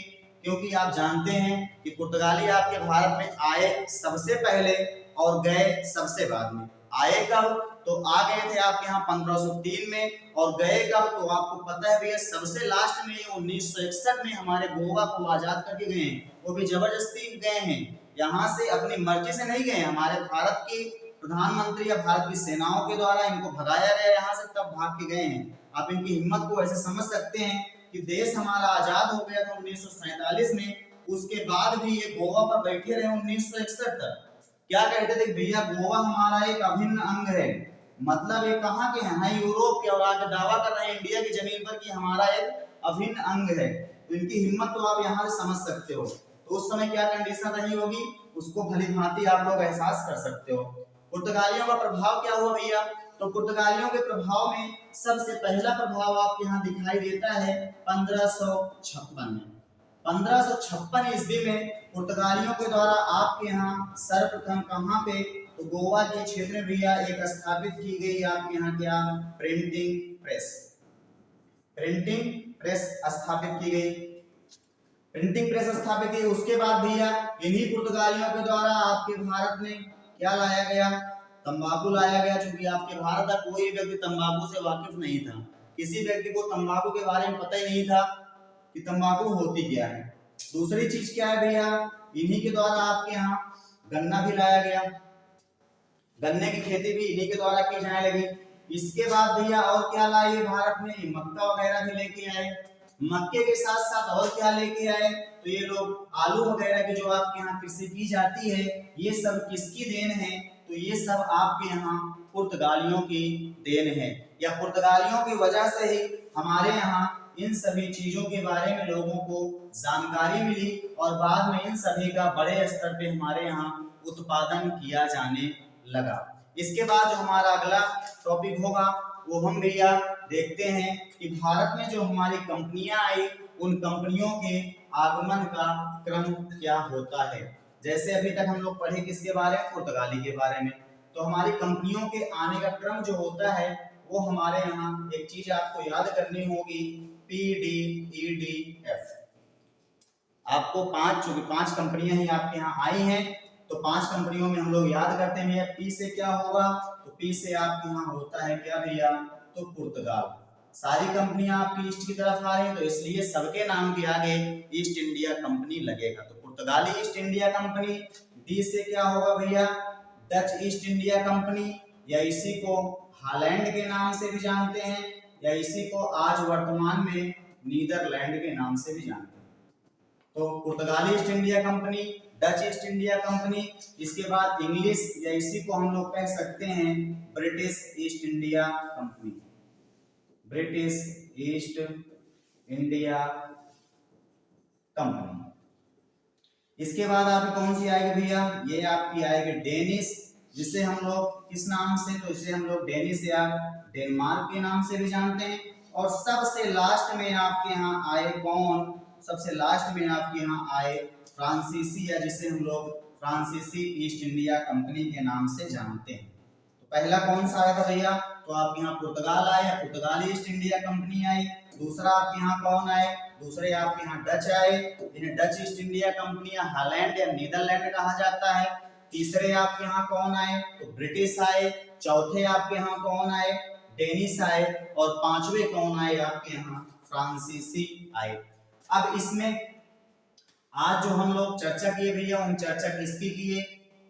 क्योंकि आप जानते हैं कि पुर्तगाली आपके भारत में आए सबसे पहले और गए सबसे बाद में। आए कब, तो आ गए थे आपके यहाँ 1503 में और गए कब, तो आपको पता है भैया सबसे लास्ट में 1961 में हमारे गोवा को आजाद करके गए हैं, वो भी जबरदस्ती गए हैं, यहाँ से अपनी मर्जी से नहीं गए, हमारे भारत की प्रधानमंत्री या भारत की सेनाओं के द्वारा इनको भगाया गया यहाँ से, तब भाग के गए हैं। आप इनकी हिम्मत को ऐसे समझ सकते हैं कि देश हमारा आजाद हो गया था 1947 में, उसके बाद भी ये गोवा पर बैठे रहे 1961 तक। क्या कहते थे भैया, गोवा हमारा एक अभिन्न अंग है, मतलब ये कहाँ के हैं, यूरोप के, और आगे दावा कर रहे हैं इंडिया की जमीन पर कि हमारा एक अभिन्न अंग है। तो इनकी हिम्मत तो आप यहाँ से समझ सकते हो। तो उस समय क्या कंडीशन रही होगी, उसको भली भांति आप लोग एहसास कर सकते हो। पुर्तगालियों का प्रभाव क्या हुआ भैया, तो पुर्तगालियों के प्रभाव में सबसे पहला प्रभाव आपके यहाँ दिखाई देता है 1556 में। 1556 ईस्वी में पुर्तगालियों के द्वारा आपके यहाँ सर्वप्रथम कहाँ पे, तो गोवा के क्षेत्र में भैया एक स्थापित की गई आपके यहाँ क्या, प्रिंटिंग प्रेस, प्रिंटिंग प्रेस स्थापित की गई, प्रिंटिंग प्रेस स्थापित की। उसके बाद भैया इन्हीं पुर्तगालियों के द्वारा आपके भारत में क्या लाया गया, तंबाकू लाया गया। चूंकि आपके भारत का कोई व्यक्ति तंबाकू से वाकिफ नहीं था, किसी व्यक्ति को तंबाकू के बारे में पता ही नहीं था कि तंबाकू होती क्या है। दूसरी चीज क्या है भैया, इन्हीं के द्वारा आपके यहाँ गन्ना भी लाया गया, गन्ने की खेती भी इन्हीं के द्वारा की जाने लगी। इसके बाद भैया और क्या लाए भारत में, मक्का वगैरह भी लेके आए। मक्के के साथ साथ और क्या लेके आए, तो ये लोग आलू वगैरह की जो आपके यहाँ कृषि की जाती है, ये सब किसकी देन है, तो ये सब आपके यहाँ पुर्तगालियों की देन है, या पुर्तगालियों की वजह से ही हमारे यहाँ इन सभी चीजों के बारे में लोगों को जानकारी मिली और बाद में इन सभी का बड़े स्तर पे हमारे यहाँ उत्पादन किया जाने लगा। इसके बाद जो हमारा अगला टॉपिक होगा वो हम भैया देखते हैं कि भारत में जो हमारी कंपनियां आई, उन कंपनियों के आगमन का क्रम क्या होता है। जैसे अभी तक हम लोग पढ़े किसके बारे में, पुर्तगाली के बारे में। तो हमारी कंपनियों के आने का क्रम जो होता है वो हमारे यहाँ एक चीज आपको याद करनी होगी, PDEDF। आपको पांच कंपनियां ही आपके यहाँ आई हैं, तो 5 कंपनियों में हम लोग याद करते हैं। पी से क्या होगा, तो पी से आपके यहाँ होता है क्या भैया, तो पुर्तगाल। सारी कंपनियां आपकी ईस्ट की तरफ आ रही है, तो इसलिए सबके नाम के आगे ईस्ट इंडिया कंपनी लगेगा, तो पुर्तगाली ईस्ट इंडिया कंपनी। डी से क्या होगा भैया, डच ईस्ट इंडिया कंपनी, या इसी को हॉलैंड के नाम से भी जानते हैं, या इसी को आज वर्तमान में नीदरलैंड के नाम से भी जानते हैं। तो पुर्तगाली east India company, Dutch east India company, इसके बाद इंग्लिश या इसी को हम लोग कह सकते हैं British east India company, British east India company. इसके बाद आपकी कौन सी आएगी भैया, ये आपकी आएगी डेनिश, जिसे हम लोग किस नाम से, तो इसे हम लोग डेनिश या डेनमार्क के नाम से भी जानते हैं। और सबसे लास्ट में आपके यहाँ आए कौन, सबसे लास्ट में आपके यहाँ आए फ्रांसीसी, या जिसे हम लोग फ्रांसीसी ईस्ट इंडिया कंपनी के नाम से जानते हैं। तो पहला कौन सा आया था भैया, तो आपके यहाँ पुर्तगाल आया, पुर्तगाली ईस्ट इंडिया कंपनी आई। दूसरा आपके यहाँ कौन आए, दूसरे आपके यहाँ डच आए, इन्हें डच ईस्ट इंडिया कंपनी या हॉलैंड या नीदरलैंड कहा जाता है। तीसरे आपके यहाँ कौन आए, तो ब्रिटिश आए। चौथे आपके यहाँ कौन आए, डेनिश आए। और पांचवे कौन आए आपके यहाँ, फ्रांसीसी आए। अब इसमें आज जो हम लोग चर्चा किए भैया, उन चर्चा किसकी किए,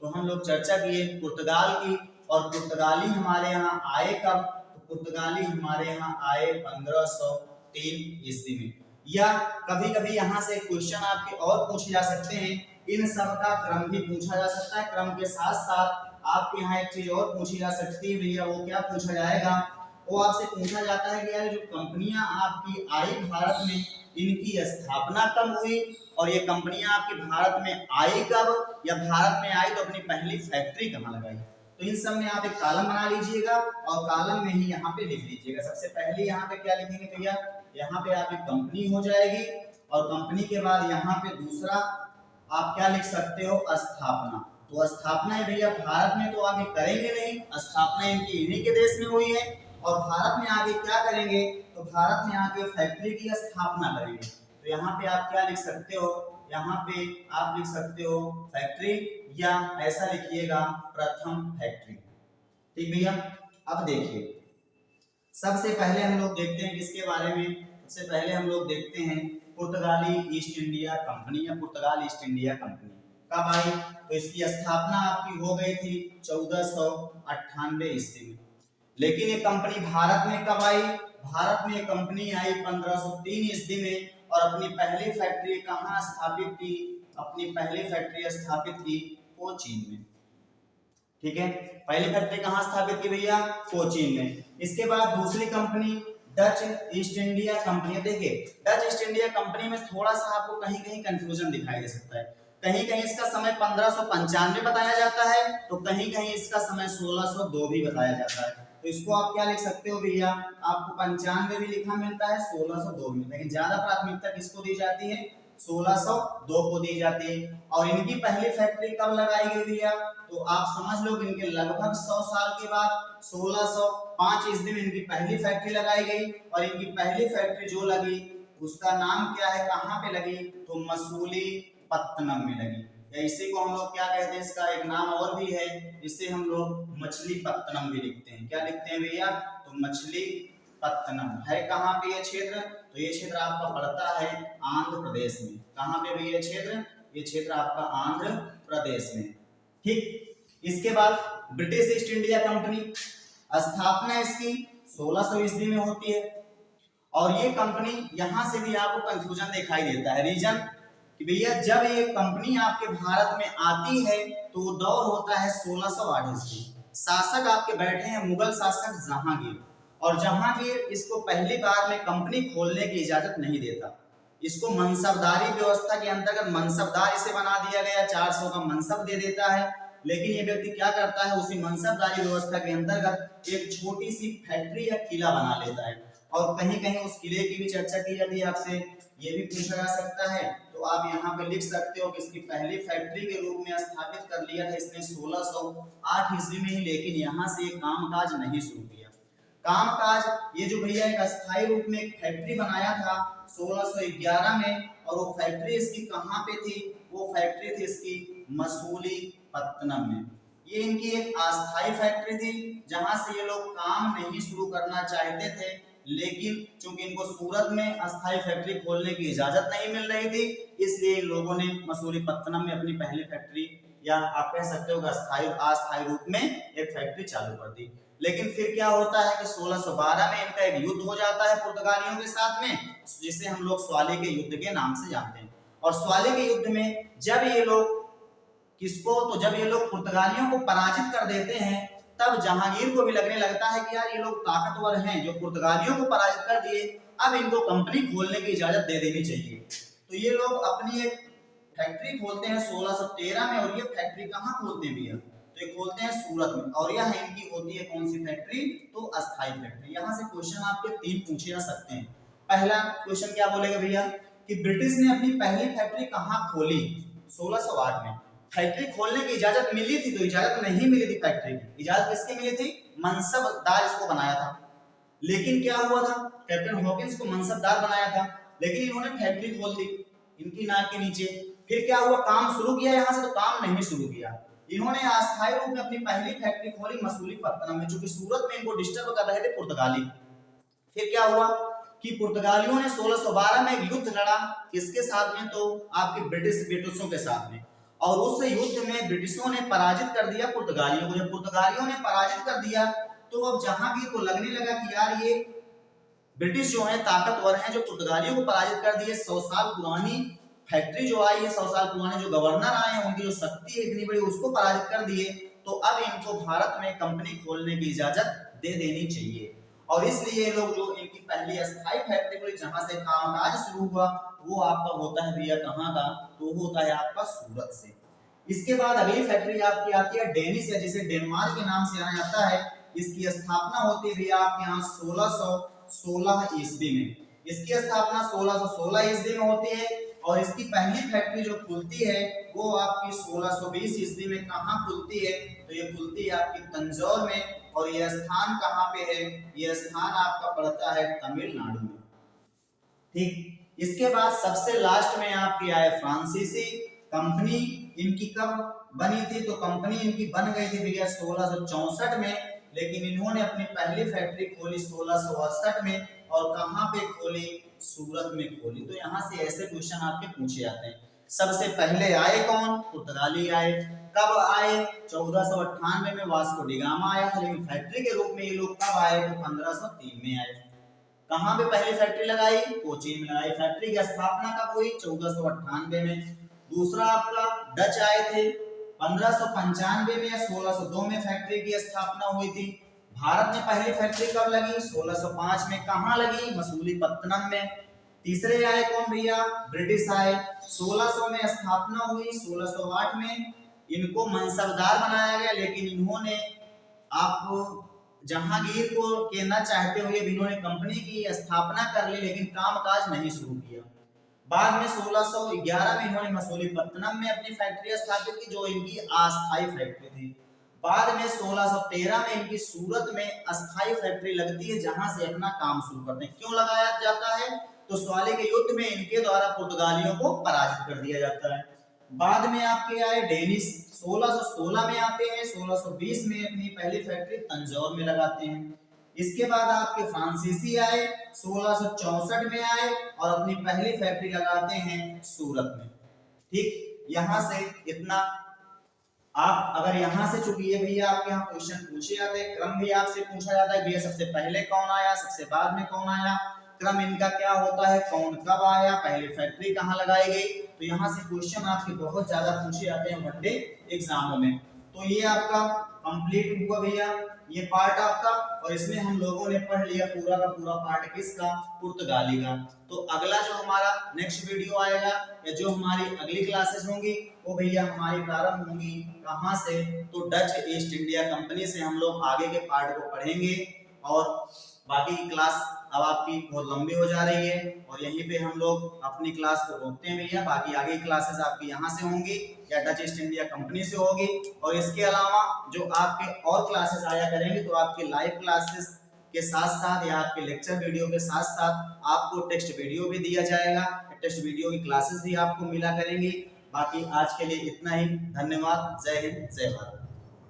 तो हम लोग चर्चा किए पुर्तगाल की। और पुर्तगाली हमारे यहाँ आए कब, तो पुर्तगाली हमारे यहाँ आए 1503 ईस्वी में। या कभी कभी यहाँ से क्वेश्चन आपके और पूछे जा सकते हैं, इन सब का क्रम भी पूछा जा सकता है। क्रम के साथ साथ आपके यहाँ एक चीज और पूछी जा सकती है भैया, वो क्या पूछा जाएगा, वो आपसे पूछा जाता है कि यार जो कंपनियां आपकी आई भारत में, इनकी स्थापना कब हुई, और ये कंपनियां आपके भारत में आई कब, या भारत में आई तो अपनी पहली फैक्ट्री कहाँ लगाई। तो इन सब में आप एक कॉलम बना लीजिएगा और कॉलम में ही यहाँ पे लिख लीजिएगा। सबसे पहले यहाँ पे क्या लिखेंगे भैया, यहाँ पे आपकी कंपनी हो जाएगी, और कंपनी के बाद यहाँ पे दूसरा आप क्या लिख सकते हो, स्थापना। तो स्थापना है भैया भारत में तो आगे करेंगे नहीं, स्थापना इनकी इन्हीं के देश में हुई है। और भारत में आगे क्या करेंगे, तो भारत में आगे फैक्ट्री की स्थापना करेंगे। तो यहाँ पे आप क्या लिख सकते हो, यहाँ पे आप लिख सकते हो फैक्ट्री, या ऐसा लिखिएगा प्रथम फैक्ट्री। ठीक भैया। अब देखिए सबसे पहले हम लोग देखते हैं किसके बारे में, सबसे पहले हम लोग देखते हैं पुर्तगाली ईस्ट इंडिया कंपनी या पुर्तगाल ईस्ट इंडिया कंपनी कब आई। तो इसकी स्थापना आपकी हो गई थी 1498 ईस्वी में। लेकिन ये कंपनी भारत में कब आई, भारत में कंपनी आई 1503 ईस्वी में। और अपनी पहली फैक्ट्री कहाँ स्थापित की, अपनी पहली फैक्ट्री स्थापित की कोचीन में। ठीक है, पहली फैक्ट्री कहाँ स्थापित की भैया, कोचीन में। इसके बाद दूसरी company Dutch east India company. देखिए डच ईस्ट इंडिया कंपनी में थोड़ा सा आपको कहीं कहीं कंफ्यूजन दिखाई दे सकता है, कहीं कहीं इसका समय 1595 बताया जाता है, तो कहीं कहीं इसका समय 1602 भी बताया जाता है। तो इसको आप क्या लिख सकते हो भैया, आपको 95 भी लिखा मिलता है, 1602 भी, लेकिन ज्यादा प्राथमिकता किसको दी जाती है, 1602 को दी जाती है। और इनकी पहली फैक्ट्री कब लगाई गई भैया, तो आप समझ लो कि इनके लगभग 100 साल के बाद 1605 ईस्वी में इनकी पहली फैक्ट्री लगाई गई। और इनकी पहली फैक्ट्री जो लगी उसका नाम क्या है, कहाँ पे लगी, तो मसूलीपट्टनम में लगी। या इसी को हम लोग क्या कहते हैं, इसका एक नाम और भी है, जिसे हम लोग मछलीपट्टनम भी लिखते हैं। क्या लिखते हैं भैया, तो मछलीपट्टनम है। कहाँ पे ये क्षेत्र, तो ये क्षेत्र आपका पड़ता है आंध्र प्रदेश में। कहाँ पे भैया क्षेत्र, ये क्षेत्र आपका आंध्र प्रदेश में। ठीक, इसके बाद ब्रिटिश ईस्ट इंडिया कंपनी, स्थापना इसकी 1600 ईस्वी में होती है। और ये कंपनी, यहां से भी आपको कंफ्यूजन दिखाई देता है, रीजन कि भैया जब ये कंपनी आपके भारत में आती है तो वो दौर होता है 1608 ईस्वी। शासक आपके बैठे हैं मुगल शासक जहांगीर, और जहांगीर इसको पहली बार में कंपनी खोलने की इजाजत नहीं देता। इसको मनसबदारी व्यवस्था के अंतर्गत मनसबदार इसे बना दिया गया, 400 का मनसब दे देता है। लेकिन ये व्यक्ति क्या करता है, उसी मनसबदारी व्यवस्था के अंतर्गत एक छोटी सी फैक्ट्री या किला बना लेता है। और कहीं कहीं उस किले की भी चर्चा की जाती है, आपसे ये भी पूछा जा सकता है। तो आप यहाँ पे लिख सकते हो कि इसकी पहली फैक्ट्री के रूप में स्थापित कर लिया था इसने 1608 ईस्वी में ही, लेकिन यहाँ से कामकाज नहीं शुरू किया। कामकाज ये जो भैया एक अस्थायी रूप में एक फैक्ट्री बनाया था 1611 में, और वो फैक्ट्री इसकी कहाँ पे थी, वो फैक्ट्री थी इसकी मसूलीपट्टनम में। ये इनकी एक अस्थायी फैक्ट्री थी जहां से ये लोग काम नहीं शुरू करना चाहते थे, लेकिन चूंकि इनको सूरत में अस्थायी फैक्ट्री खोलने की इजाजत नहीं मिल रही थी, इसलिए लोगों ने मसूलीपट्टनम में अपनी पहली फैक्ट्री, या आप कह सकते हो अस्थायी रूप में एक फैक्ट्री चालू कर दी। लेकिन फिर क्या होता है कि 1612 में इनका एक युद्ध हो जाता है पुर्तगालियों के साथ में, जिसे हम लोग स्वाली के युद्ध के नाम से जानते हैं। और स्वाली के युद्ध में जब ये लोग किसको, तो जब ये लोग पुर्तगालियों को पराजित कर देते हैं, तब जहांगीर को भी लगने लगता है कि यार ये लोग ताकतवर हैं, जो पुर्तगालियों को पराजित कर दिए, अब इनको कंपनी खोलने की इजाजत दे देनी चाहिए। तो ये लोग अपनी एक फैक्ट्री खोलते हैं 1613 में। और ये फैक्ट्री कहाँ खोलते हैं भैया, तो ये खोलते हैं सूरत में, और यह इनकी होती है कौन सी फैक्ट्री, तो अस्थाई फैक्ट्री। यहाँ से क्वेश्चन आपके 3 पूछे जा सकते हैं। पहला क्वेश्चन क्या बोलेगा भैया कि ब्रिटिश ने अपनी पहली फैक्ट्री कहाँ खोली, 1608 में। फैक्ट्री खोलने की इजाजत मिली थी, तो इजाजत नहीं मिली थी फैक्ट्री की, इजाजत किसके मिली थी, मनसबदार इसको बनाया था। लेकिन क्या हुआ था, कैप्टन हॉकिंस को मनसबदार बनाया था, लेकिन इन्होंने फैक्ट्री खोल दी इनकी नाक के नीचे। फिर क्या हुआ, काम शुरू किया यहाँ से, तो काम नहीं शुरू किया। इन्होंने अस्थायी रूप में अपनी पहली फैक्ट्री खोली मसूलीपट्टनम में, चूंकि सूरत में इनको डिस्टर्ब कर रहे थे पुर्तगाली। फिर क्या हुआ कि पुर्तगालियों ने 1612 में एक युद्ध लड़ा, किसके साथ में, तो आपके ब्रिटिशों के साथ में, और उस युद्ध में ब्रिटिशों ने पराजित कर दिया पुर्तगालियों को। जब पुर्तगालियों ने पराजित कर दिया, तो अब जहांगीर को लगने लगा कि यार ये ब्रिटिश जो है ताकतवर हैं, जो पुर्तगालियों को पराजित कर दिए। 100 साल पुरानी फैक्ट्री जो आई है, 100 साल पुराने जो गवर्नर आए हैं, उनकी जो शक्ति है इतनी बड़ी, उसको पराजित कर दिए। तो अब इनको भारत में कंपनी खोलने की इजाजत दे देनी चाहिए, और इसलिए लोग जो इनकी पहली अस्थायी फैक्ट्री खुली जहां से कामकाज शुरू हुआ, वो आपका होता है भैया कहाँ का, तो वो होता है आपका सूरत से। इसके बाद अगली फैक्ट्री आपकी आती है डेनिस, या जिसे डेनमार्क के नाम से जाना जाता है। इसकी स्थापना होती है भैया आपके यहाँ 1616 ईस्वी में। इसकी स्थापना 1616 ईस्वी में होती है, और इसकी पहली फैक्ट्री जो खुलती है वो आपकी 1620 ईस्वी में। कहाँ खुलती है, तो ये खुलती है आपकी तंजौर में, और यह स्थान कहाँ पे है, यह स्थान आपका पड़ता है तमिलनाडु में। ठीक, इसके बाद सबसे लास्ट में आपकी आए फ्रांसीसी कंपनी। इनकी कब बनी थी, तो कंपनी इनकी बन गई थी भैया 1664 में, लेकिन इन्होंने अपनी पहली फैक्ट्री खोली 1668 में, और कहाँ पे खोली, सूरत में खोली। तो यहाँ से ऐसे क्वेश्चन आपके पूछे जाते हैं। सबसे पहले आए कौन, पुर्तगाली आए। कब आए, 1498 में वास्को डी गामा आया था, लेकिन फैक्ट्री के रूप में ये लोग कब आए, तो 1503 में आए। कहाँ पे पहली फैक्ट्री लगाई, कोचीन में लगाई। फैक्ट्री की स्थापना कब हुई, 1498 में। दूसरा आपका डच आए थे 1595 में, या 1602 में फैक्ट्री की स्थापना हुई थी। भारत में पहली फैक्ट्री कब लगी, 1605 में। कहाँ लगी, मसूलीपट्टनम में। तीसरे आए कौन भैया, ब्रिटिश आए। 1600 में स्थापना हुई, 1608 में इनको मनसबदार बनाया गया, लेकिन इन्होंने आप जहांगीर को के न चाहते हुए भी इन्होंने कंपनी की स्थापना कर ली, लेकिन कामकाज नहीं शुरू किया। बाद में 1611 में इन्होंने मसूलीपट्टनम में अपनी फैक्ट्री स्थापित की, जो इनकी अस्थायी फैक्ट्री थी। बाद में 1613 में इनकी सूरत में अस्थायी फैक्ट्री लगती है, जहां से अपना काम शुरू करते हैं। क्यों लगाया जाता है, तो सवाली के युद्ध में इनके द्वारा पुर्तगालियों को पराजित कर दिया जाता है। बाद में आपके आए डेनिस, 1616 में आते हैं, 1620 में अपनी पहली फैक्ट्री तंजौर में लगाते हैं। इसके बाद आपके फ्रांसीसी आए, 1664 में आए, और अपनी पहली फैक्ट्री लगाते हैं सूरत में। ठीक, यहां से इतना। आप अगर यहां से, चूंकि ये भैया आपके यहाँ क्वेश्चन पूछे जाते हैं, क्रम भी आपसे पूछा जाता है भैया सबसे पहले कौन आया, सबसे बाद में कौन आया, क्रम इनका क्या होता है, कौन कब आया, पहली फैक्ट्री कहाँ लगाई गई। तो यहाँ से क्वेश्चन आपके बहुत ज्यादा पूछे जाते हैं वनडे एग्जामों में। तो ये आपका कंप्लीट हुआ भैया ये पार्ट आपका, और इसमें हम लोगों ने पढ़ लिया पूरा का पूरा पार्ट किसका, पुर्तगाली का। तो अगला जो हमारा नेक्स्ट वीडियो आएगा, या जो हमारी अगली क्लासेस होंगी, वो भैया हमारी प्रारंभ होंगी कहाँ से, तो डच ईस्ट इंडिया कंपनी से हम लोग आगे के पार्ट को पढ़ेंगे। और बाकी की क्लास अब आपकी बहुत लंबी हो जा रही है, और यहीं पे हम लोग अपनी क्लास को रोकते हैं भैया। बाकी आगे क्लासेस आपकी यहाँ से होंगी या डच ईस्ट इंडिया कंपनी से होगी। और इसके अलावा जो आपके और क्लासेस आया करेंगे, तो आपके लाइव क्लासेस के साथ साथ या आपके लेक्चर वीडियो के साथ साथ आपको टेक्स्ट वीडियो भी दिया जाएगा। टेक्स्ट वीडियो की क्लासेस भी आपको मिला करेंगी। बाकी आज के लिए इतना ही, धन्यवाद, जय हिंद, जय भारत।